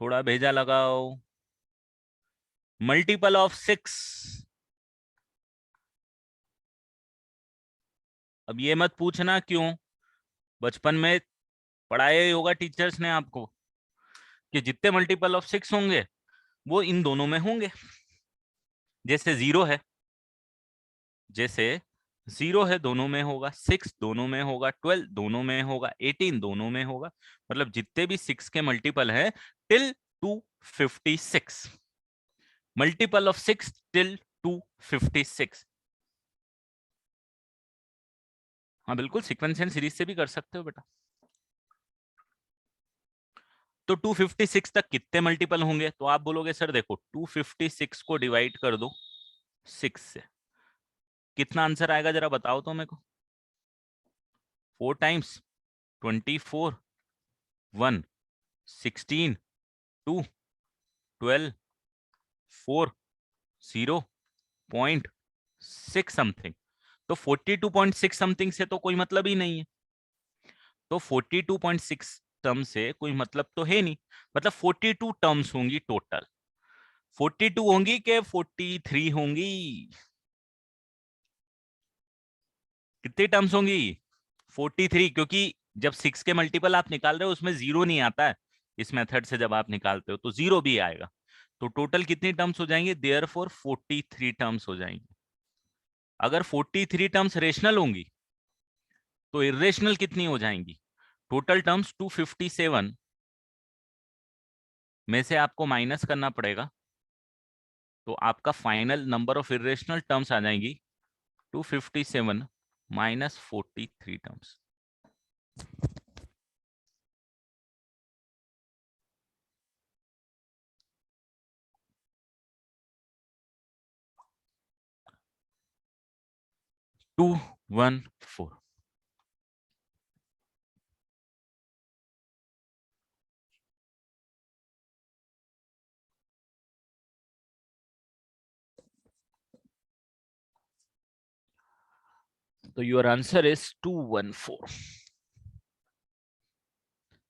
थोड़ा भेजा लगाओ। Multiple of 6। अब ये मत पूछना क्यों, बचपन में पढ़ाया ही होगा टीचर्स ने आपको कि जितने मल्टीपल ऑफ 6 होंगे वो इन दोनों में होंगे। जैसे 0 है, जैसे 0 है दोनों में होगा, 6 दोनों में होगा, 12 दोनों में होगा, 18 दोनों में होगा, मतलब जितने भी 6 के मल्टीपल हैं टिल 256, मल्टीपल ऑफ 6 टिल 256। हाँ बिल्कुल, सीक्वेंशियल सीरीज से भी कर सकते हो बेटा। तो 256 तक कितने मल्टीपल होंगे? तो आप बोलोगे सर देखो 256 को डिवाइड कर दो 6 से, कितना आंसर आएगा जरा बताओ तो मेरे को। 4 टाइम्स 24 1 16 2 12 4 0.6 समथिंग। तो 42.6 समथिंग से तो कोई मतलब ही नहीं है, तो 42.6 टर्म से कोई मतलब तो है नहीं, मतलब 42 टर्म्स होंगी टोटल। 42 होंगी कि 43 होंगी? कितनी टर्म्स होंगी? 43, क्योंकि जब 6 के मल्टीपल आप निकाल रहे हो उसमें 0 नहीं आता है, इस मेथड से जब आप निकालते हो तो 0 भी आएगा। तो टोटल कितनी टर्म्स हो जाएंगे? देयरफॉर 43 टर्म्स हो जाएंगे। अगर 43 टर्म्स रेशनल होंगी तो इरेशनल कितनी हो जाएंगी? टोटल टर्म्स 257 में से आपको माइनस करना पड़ेगा, तो आपका final number of irrational terms आ जाएंगी 257 माइनस 43 टर्म्स। टू 1 4 तो योर आंसर इज 214।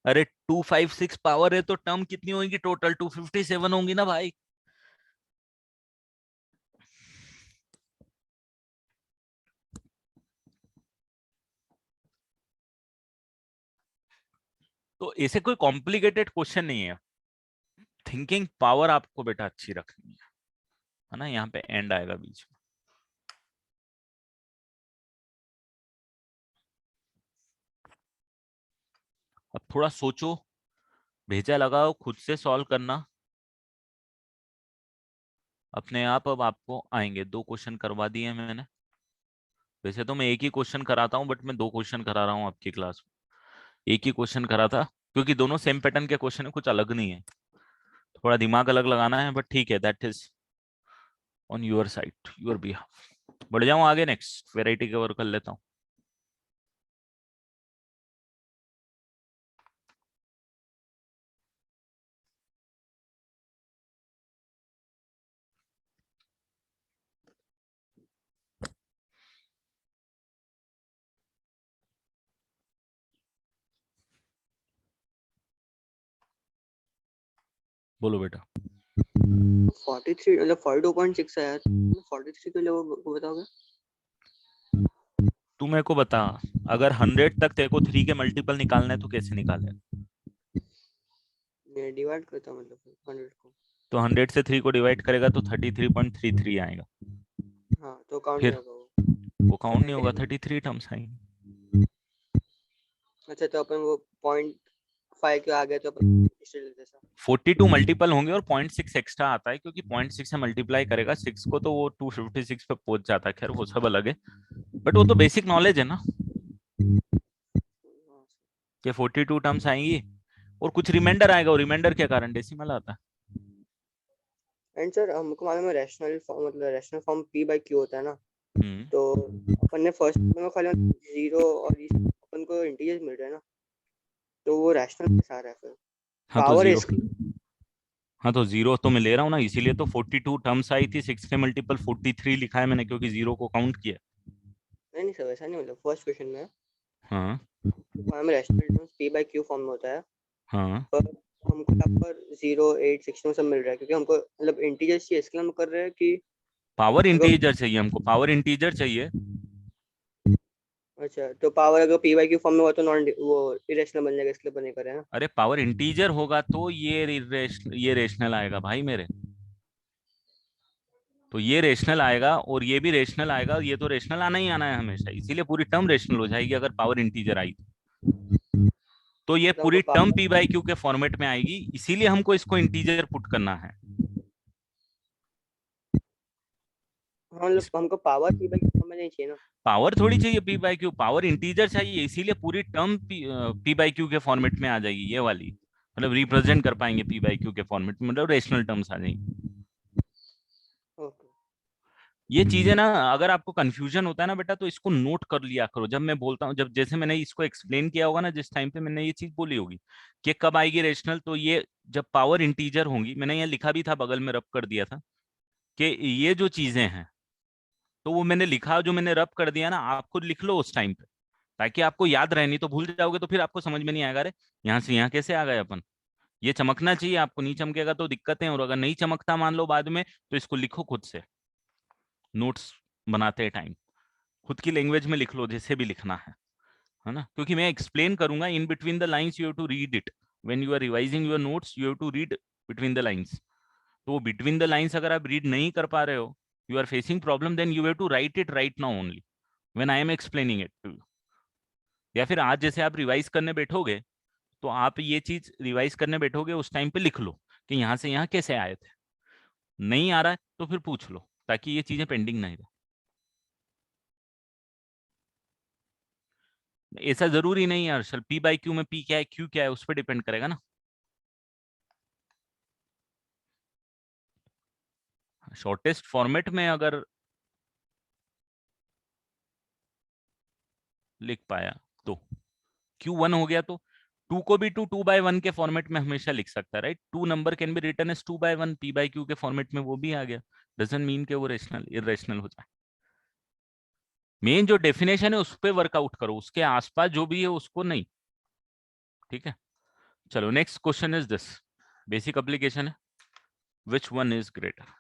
अरे 256 पावर है तो टर्म कितनी होगी टोटल? 257 होंगी ना भाई। तो ऐसे कोई कॉम्प्लिकेटेड क्वेश्चन नहीं है, थिंकिंग पावर आपको बेटा अच्छी रखनी है ना। यहाँ पे एंड आएगा बीच में। अब थोड़ा सोचो, भेजा लगाओ, खुद से सॉल्व करना अपने आप। अब आपको आएंगे, 2 क्वेश्चन करवा दिए मैंने। वैसे तो मैं एक ही क्वेश्चन कराता हूँ, बट मैं 2 क्वेश्चन करा रहा हूँ आपकी क्लास में। एक ही क्वेश्चन करा था क्योंकि दोनों सेम पैटर्न के क्वेश्चन है, कुछ अलग नहीं है। थोड़ा दिमाग अलग लगाना है, बट ठीक है, that is on your side, your behalf. बढ़ जाऊं आगे, नेक्स्ट वेराइटी कवर कर लेता हूँ। बोलो बेटा। 43 मतलब 42.6 है यार, 43 के लिए वो बताओगे? तू मेरे को बता, अगर 100 तक तेरे को 3 के मल्टीपल निकालना है तो कैसे निकाले? मैं डिवाइड करता हूँ मतलब 100 को। तो 100 से 3 को डिवाइड करेगा तो 33.33 आएगा। हाँ तो काउंट फिर नहीं होगा वो काउंट नहीं होगा, 33 टर्म्स आएंगे। अच्छा तो अपन वो 0.5 के आ गए तो अपन इसे ले लेते हैं। 42 मल्टीपल होंगे और 0.6 एक्स्ट्रा आता है, क्योंकि 0.6 से मल्टीप्लाई करेगा 6 को तो वो 256 पे पहुंच जाता है। खैर वो सब अलग है, बट वो तो बेसिक नॉलेज है ना कि 42 टर्म्स आएंगी और कुछ रिमाइंडर आएगा। और रिमाइंडर के कारण डेसिमल आता है। एंड सर हमको मालूम है रैशनल फॉर्म मतलब rational form p by q होता है ना, हम्म। तो अपन ने फर्स्ट में खाली 0 और इस अपन को इंटीजर्स मिल रहे हैं ना, तो वो रैशनल कैसे आ रहा है फिर? हाँ तो पावर है 0, इसकी? हाँ तो 0 तो मैं ले रहा हूँ ना, इसीलिए तो 42 टर्म्स आई थी। 6 के मल्टीपल 43 लिखा है मैंने, क्योंकि 0 को काउंट किया। नहीं सर वैसा नहीं, मतलब फर्स्ट क्वेश्चन में हाँ हमें rational terms p by q form में होता है, हाँ पर हमको यहाँ पर 0 8 16 सब मिल रहा है, क्योंकि हमको मतलब इंटीजर्स चाहिए, इसलिए हम कर रहे हैं कि पावर अगर इंटीजर चाहिए हमको, पावर इंटीजर चाहिए। अच्छा तो पावर अगर p by q फॉर्म में हुआ तो नॉन वो इरेशनल बन जाएगा, इसलिए अपन नहीं कर रहे हैं ना। अरे पावर इंटीजर होगा तो ये रेशनल आएगा भाई मेरे। तो ये रेशनल आएगा और ये भी रेशनल आएगा, ये तो रेशनल आना ही आना है हमेशा, इसीलिए पूरी टर्म रेशनल हो जाएगी अगर पावर इंटीजर आई तो ये तो हमको पूरी term power P by Q के फॉर्मेट में आएगी, इसीलिए हमको इसको इंटीजर पुट करना है। हाँ मतलब हमको power p by q form में नहीं चाहिए ना। पावर थोड़ी चाहिए P by Q, power integer चाहिए, इसीलिए पूरी टर्म पी बाई क्यू के फॉर्मेट में आ जाएगी ये वाली। मतलब रिप्रेजेंट कर पाएंगे पी बाई क्यू के फॉर्मेट में, मतलब रेशनल टर्म्स आ जाएंगी। ओके ये चीजें ना, अगर आपको कंफ्यूजन होता है ना बेटा, तो इसको नोट कर लिया करो। जब मैं बोलता हूँ, जब जैसे मैंने इसको एक्सप्लेन किया होगा ना, जिस टाइम पे मैंने ये चीज बोली होगी कि कब आएगी रेशनल, तो ये जब पावर इंटीजर होंगी, मैंने यहाँ लिखा भी था, बगल में रब कर दिया था कि ये जो चीजें हैं, तो वो मैंने लिखा, जो मैंने रब कर दिया ना, आप खुद लिख लो उस टाइम पे, ताकि आपको याद रहे। नहीं तो भूल जाओगे, तो फिर आपको समझ में नहीं आएगा, अरे यहाँ से यहाँ कैसे आ गए अपन। ये चमकना चाहिए आपको, नहीं चमकेगा तो दिक्कतें। और अगर नहीं चमकता मान लो बाद में, तो इसको लिखो खुद से, नोट्स बनाते टाइम खुद की लैंग्वेज में लिख लो, जैसे भी लिखना है ना। क्योंकि मैं एक्सप्लेन करूंगा, in between the lines you have to read it. When you are revising your notes you have to read between the lines. तो वो बिटवीन द लाइंस अगर आप रीड नहीं कर पा रहे हो, you are facing problem, then you have to write it right now only when I am explaining it to you. या फिर आज जैसे आप रिवाइज करने बैठोगे तो आप ये चीज रिवाइज करने बैठोगे उस टाइम पे लिख लो कि यहाँ से यहाँ कैसे आए थे. नहीं आ रहा है तो फिर पूछ लो ताकि ये चीजें पेंडिंग नहीं रहे. ऐसा जरूरी नहीं है हर्षल, पी बाई क्यू में पी क्या है क्यू क्या है उस पर डिपेंड करेगा ना. शॉर्टेस्ट फॉर्मेट में अगर लिख पाया तो Q1 हो गया तो 2 को भी 2/1 के फॉर्मेट में हमेशा लिख सकता है, right. 2 number can be written as 2/1, P by Q के फॉर्मेट में वो भी आ गया. डजंट मीन के वो रेशनल इरेशनल हो जाए. मेन जो डेफिनेशन है उस पर वर्कआउट करो, उसके आसपास जो भी है उसको नहीं. ठीक है, चलो next question is this. Basic application है, विच वन इज ग्रेटर.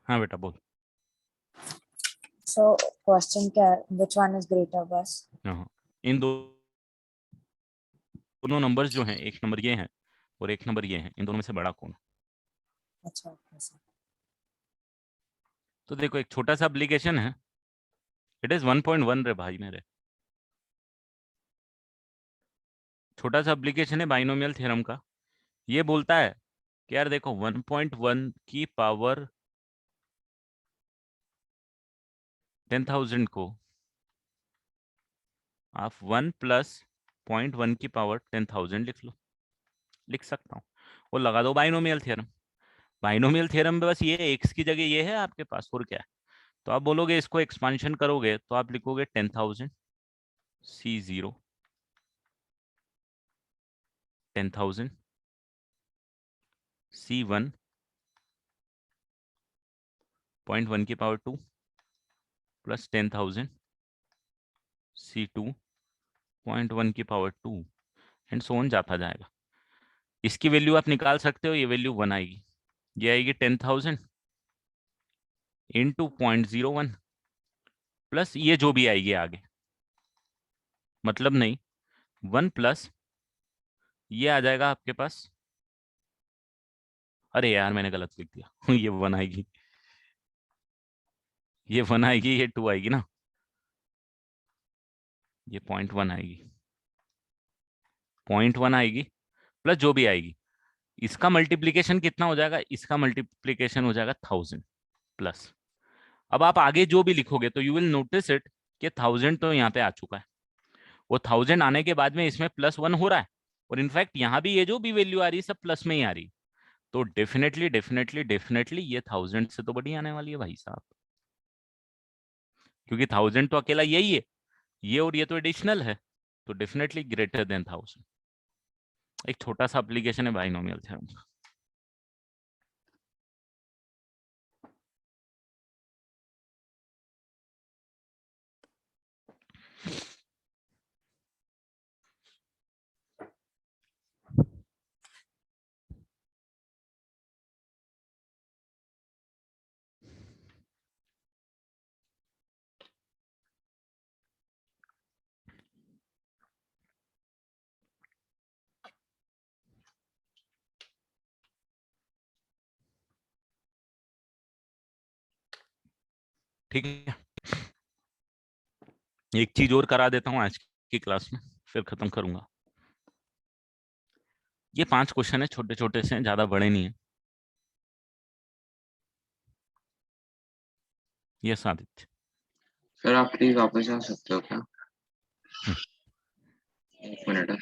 हाँ बेटा बोल. So question क्या है? Which one is greater बस? हाँ, इन दोनों नंबर्स जो हैं, एक नंबर ये है और एक नंबर ये है, इन दोनों में से बड़ा कौन है. अच्छा ऐसा. तो देखो एक छोटा सा एप्लीकेशन है, इट इज 1.1 रे भाई मेरे. छोटा सा एप्लीकेशन है बाइनोमियल थ्योरम का. ये बोलता है कि यार देखो 1.1 की पावर 10,000 को आप 1 प्लस 0.1 की पावर 10,000 लिख लो. लिख सकता हूँ, वो लगा दो बाइनोमियल थ्योरम. बाइनोमियल थ्योरम में बस ये एक्स की जगह ये है आपके पास, और क्या है. तो आप बोलोगे इसको एक्सपांशन करोगे तो आप लिखोगे 10,000 C0, 10,000 C1 0.1 की पावर 2 प्लस 10,000 C2 0.1 की पावर 2 एंड सो ऑन जाता जाएगा. इसकी वैल्यू आप निकाल सकते हो, ये वैल्यू 1 आएगी. ये आएगी 10,000 इंटू 0.01 प्लस ये जो भी आएगी आगे, मतलब नहीं 1 प्लस ये आ जाएगा आपके पास. अरे यार मैंने गलत लिख दिया. ये 1 आएगी, ये 1 आएगी, ये 2 आएगी ना, ये 0.1 आएगी, 0.1 आएगी प्लस जो भी आएगी. इसका मल्टीप्लीकेशन कितना हो जाएगा, इसका मल्टीप्लीकेशन हो जाएगा 1000 प्लस. अब आप आगे जो भी लिखोगे तो यू विल नोटिस इट कि 1000 तो यहाँ पे आ चुका है. वो 1000 आने के बाद में इसमें +1 हो रहा है, और इनफैक्ट यहाँ भी ये जो भी वैल्यू आ रही है सब प्लस में ही आ रही है. तो डेफिनेटली डेफिनेटली डेफिनेटली ये 1000 से तो बड़ी आने वाली है भाई साहब, क्योंकि 1000 तो अकेला यही है, ये और ये तो एडिशनल है. तो डेफिनेटली ग्रेटर देन 1000. एक छोटा सा एप्लीकेशन है बाइनोमियल थ्योरम का. ठीक है, एक चीज और करा देता हूँ आज की क्लास में, फिर खत्म करूंगा। ये 5 क्वेश्चन है, छोटे छोटे से हैं, ज्यादा बड़े नहीं है। यस आदित्य। सर आप प्लीज वापस आ सकते हो क्या? हम्म। 1 मिनट है।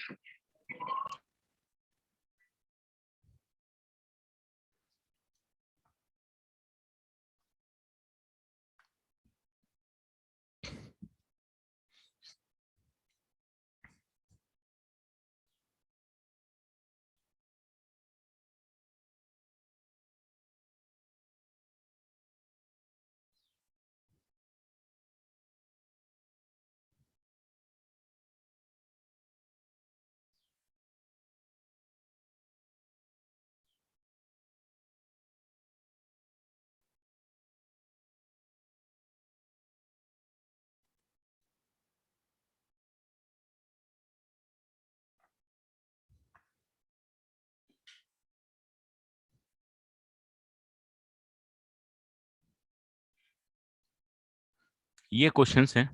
ये क्वेश्चंस हैं।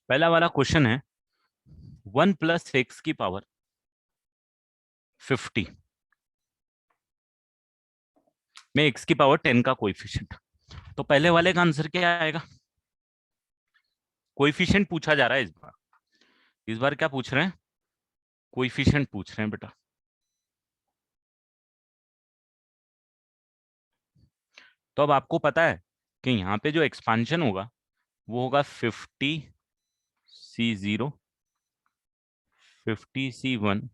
पहला वाला क्वेश्चन है 1 + x की पावर 50 में x की पावर 10 का कोएफिशिएंट। तो पहले वाले का आंसर क्या आएगा? कोएफिशिएंट पूछा जा रहा है इस बार क्या पूछ रहे हैं? कोएफिशिएंट पूछ रहे हैं बेटा। तो अब आपको पता है कि यहाँ पे जो एक्सपांशन होगा वो होगा 50c0 50c1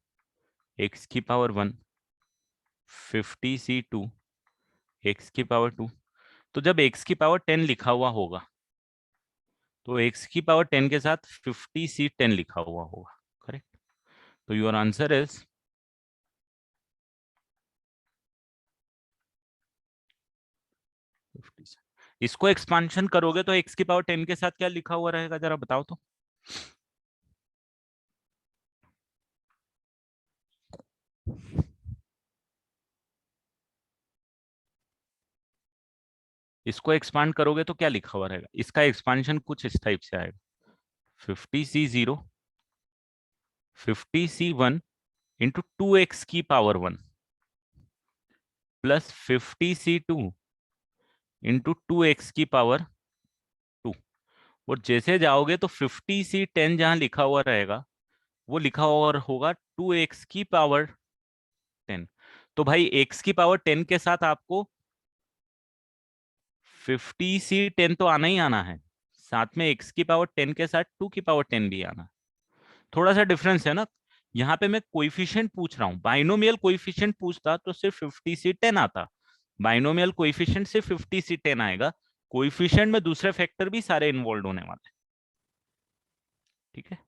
x की पावर 1 50c2 x की पावर 2। तो जब x की पावर 10 लिखा हुआ होगा तो x की पावर 10 के साथ 50c10 लिखा हुआ होगा, करेक्ट? तो योर आंसर इज 50। इसको एक्सपांशन करोगे तो x की पावर 10 के साथ क्या लिखा हुआ रहेगा, जरा बताओ तो। इसको एक्सपांड करोगे तो क्या लिखा हुआ रहेगा? इसका एक्सपांशन कुछ इस टाइप से आएगा 50c0 50c1 इंटू 2x की power 1 plus 50c2 into 2x की पावर 2। और जैसे जाओगे तो 50c10 जहां लिखा हुआ रहेगा वो लिखा हुआ होगा 2x की पावर 10। तो भाई x की पावर 10 के साथ आपको 50c10 तो आना ही आना है, साथ में x की पावर 10 के साथ 2 की पावर 10 भी आना है। थोड़ा सा डिफरेंस है ना। यहाँ पे मैं कोइफिशिएंट पूछ रहा हूँ, बाइनोमियल कोइफिशिएंट पूछता तो सिर्फ 50c10 आता। बाइनोमियल कोइफिशिएंट सिर्फ 50c10 आएगा। कोइफिशिएंट में दूसरे फैक्टर भी सारे इन्वॉल्व होने वाले, ठीक है?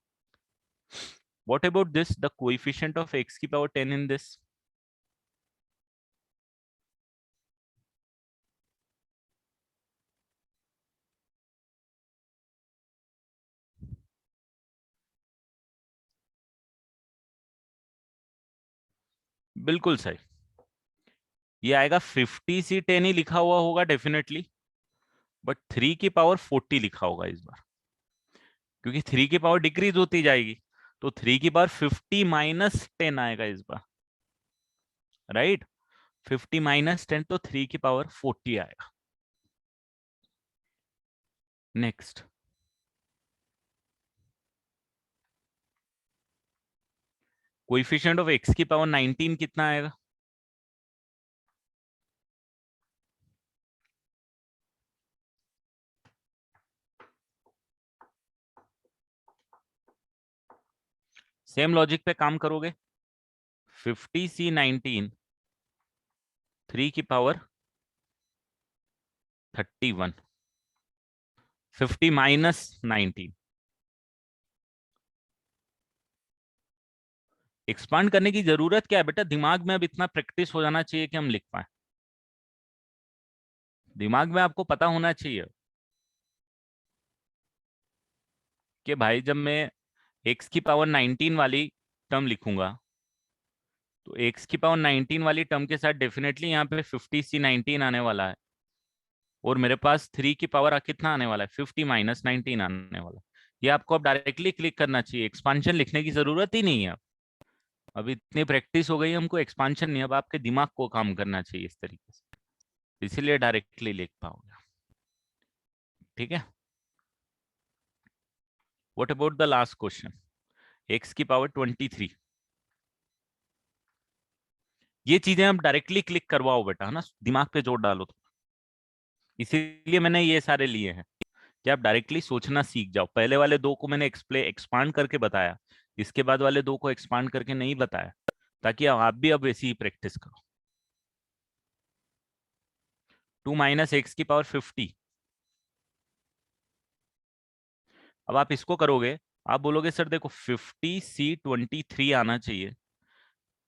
What about this? The coefficient of x की पावर 10 in this? बिल्कुल सही। ये आएगा 50c10 ही लिखा हुआ होगा डेफिनेटली, बट 3 की पावर 40 लिखा होगा इस बार, क्योंकि 3 की पावर डिक्रीज होती जाएगी। तो 3 की पावर 50 माइनस 10 आएगा इस बार, राइट? 50 माइनस 10 तो 3 की पावर 40 आएगा। नेक्स्ट, कोएफिशिएंट ऑफ x की पावर 19 कितना आएगा? सेम लॉजिक पे काम करोगे। 50c19 3 की पावर 31 50 माइनस 19। एक्सपांड करने की जरूरत क्या है बेटा? दिमाग में अब इतना प्रैक्टिस हो जाना चाहिए कि हम लिख पाए। दिमाग में आपको पता होना चाहिए कि भाई जब मैं x की पावर 19 वाली टर्म लिखूंगा तो x की पावर 19 वाली टर्म के साथ डेफिनेटली यहाँ पे 50c19 आने वाला है, और मेरे पास 3 की पावर कितना आने वाला है, 50 माइनस 19 आने वाला है। ये आपको अब डायरेक्टली क्लिक करना चाहिए, एक्सपांशन लिखने की जरूरत ही नहीं है। अब इतनी प्रैक्टिस हो गई, हमको एक्सपांशन नहीं, अब आपके दिमाग को काम करना चाहिए इस तरीके से, इसीलिए डायरेक्टली लिख पाओगे। ठीक है, what about the last question, x की पावर 23। ये चीजें आप डायरेक्टली क्लिक करवाओ बेटा, है ना, दिमाग पे जोर डालो। तो इसीलिए मैंने ये सारे लिए हैं कि आप डायरेक्टली सोचना सीख जाओ। पहले वाले दो को मैंने एक्सपांड करके बताया, इसके बाद वाले दो को एक्सपांड करके नहीं बताया, ताकि आप भी अब वैसी ही प्रैक्टिस करो। 2 माइनस एक्स की पावर 50। अब आप इसको करोगे, आप बोलोगे सर देखो 50c23 आना चाहिए,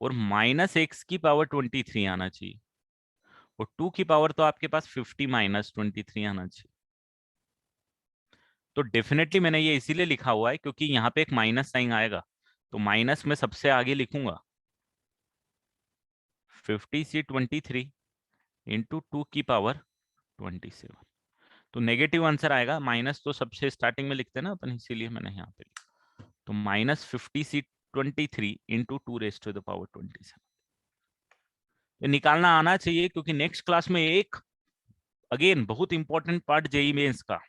और माइनस एक्स की पावर 23 आना चाहिए, और 2 की पावर तो आपके पास 50 माइनस 23 आना चाहिए। तो डेफिनेटली मैंने ये इसीलिए लिखा हुआ है क्योंकि यहाँ पे एक माइनस साइन आएगा, तो माइनस में सबसे आगे लिखूंगा 50c23 इंटू 2 की पावर 27। तो नेगेटिव आंसर आएगा, माइनस तो सबसे स्टार्टिंग में लिखते हैं ना अपन, इसीलिए मैंने यहाँ पे लिखा। तो minus 50c23 into 2 raise to the power 27। ये निकालना आना चाहिए, क्योंकि नेक्स्ट क्लास में एक अगेन बहुत इंपॉर्टेंट पार्ट जेईई मेंस का,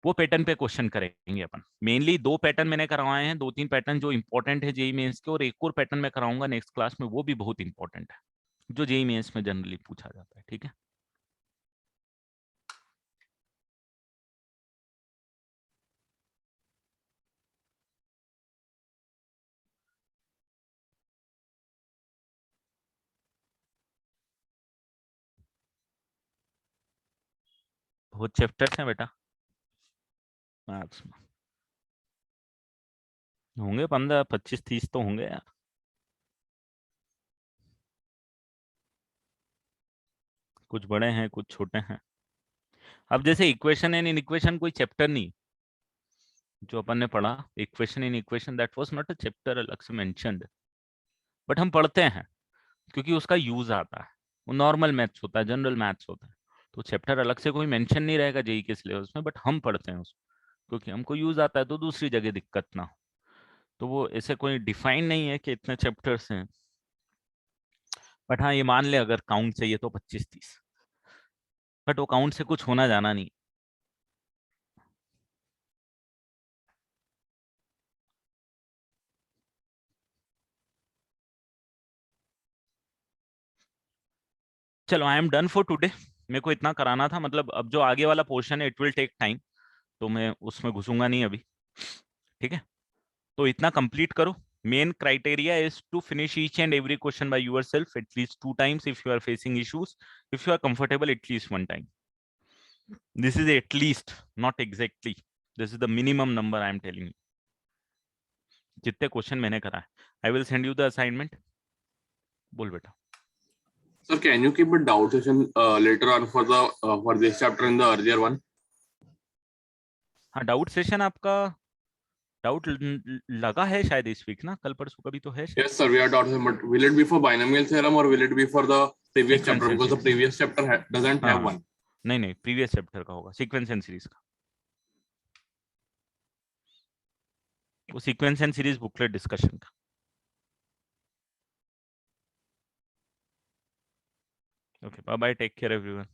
वो पैटर्न पे क्वेश्चन करेंगे अपन। मेनली 2 पैटर्न मैंने करवाए हैं, 2-3 पैटर्न जो इंपॉर्टेंट है जेईई मेंस के, और एक और पैटर्न मैं कराऊंगा नेक्स्ट क्लास में, वो भी बहुत इंपॉर्टेंट है, जो जेईई मेंस में जनरली पूछा जाता है। ठीक है, बहुत चैप्टर्स हैं बेटा मैथ्स में, होंगे 15, 25, 30 तो होंगे यार। कुछ बड़े हैं, कुछ छोटे हैं। अब जैसे इक्वेशन एंड इन इक्वेशन कोई चैप्टर नहीं जो अपन ने पढ़ा, equation in equation that was not a chapter अलग से मेंशन्ड, बट हम पढ़ते हैं क्योंकि उसका यूज आता है। वो नॉर्मल मैथ्स होता है, जनरल मैथ्स होता है, तो चैप्टर अलग से कोई मेंशन नहीं रहेगा जेईई के सिलेबस में, बट हम पढ़ते हैं उसको क्योंकि हमको यूज आता है, तो दूसरी जगह दिक्कत ना हो। तो वो ऐसे कोई डिफाइन नहीं है कि इतने चैप्टर्स हैं, बट हाँ ये मान ले अगर काउंट चाहिए तो 25-30, बट वो काउंट से कुछ होना जाना नहीं। चलो I am done for today. मेरे को इतना कराना था, मतलब अब जो आगे वाला पोर्शन है इट विल टेक टाइम, तो मैं उसमें घुसूंगा नहीं अभी। ठीक है, तो इतना कंप्लीट करो। Main criteria is to finish each and every question by yourself at least 2 times if you are facing issues. If you are comfortable, at least 1 time. This is at least, not exactly. This is the minimum number I am telling you. जितने question मैंने करा है, I will send you the assignment. बोल बेटा। Sir, can you keep a doubt session later on for the for this chapter and the earlier one? हाँ, doubt session आपका doubt लगा है शायद इस वीक ना, कल परसों कभी तो है। Yes, sir. We are doubting, but will it be for binomial theorem or will it be for the previous chapter? Because the previous chapter doesn't have one. नहीं नहीं, प्रीवियस चैप्टर का होगा, सीक्वेंस एंड सीरीज का। वो sequence and series booklet discussion का। Okay, bye bye, take care everyone.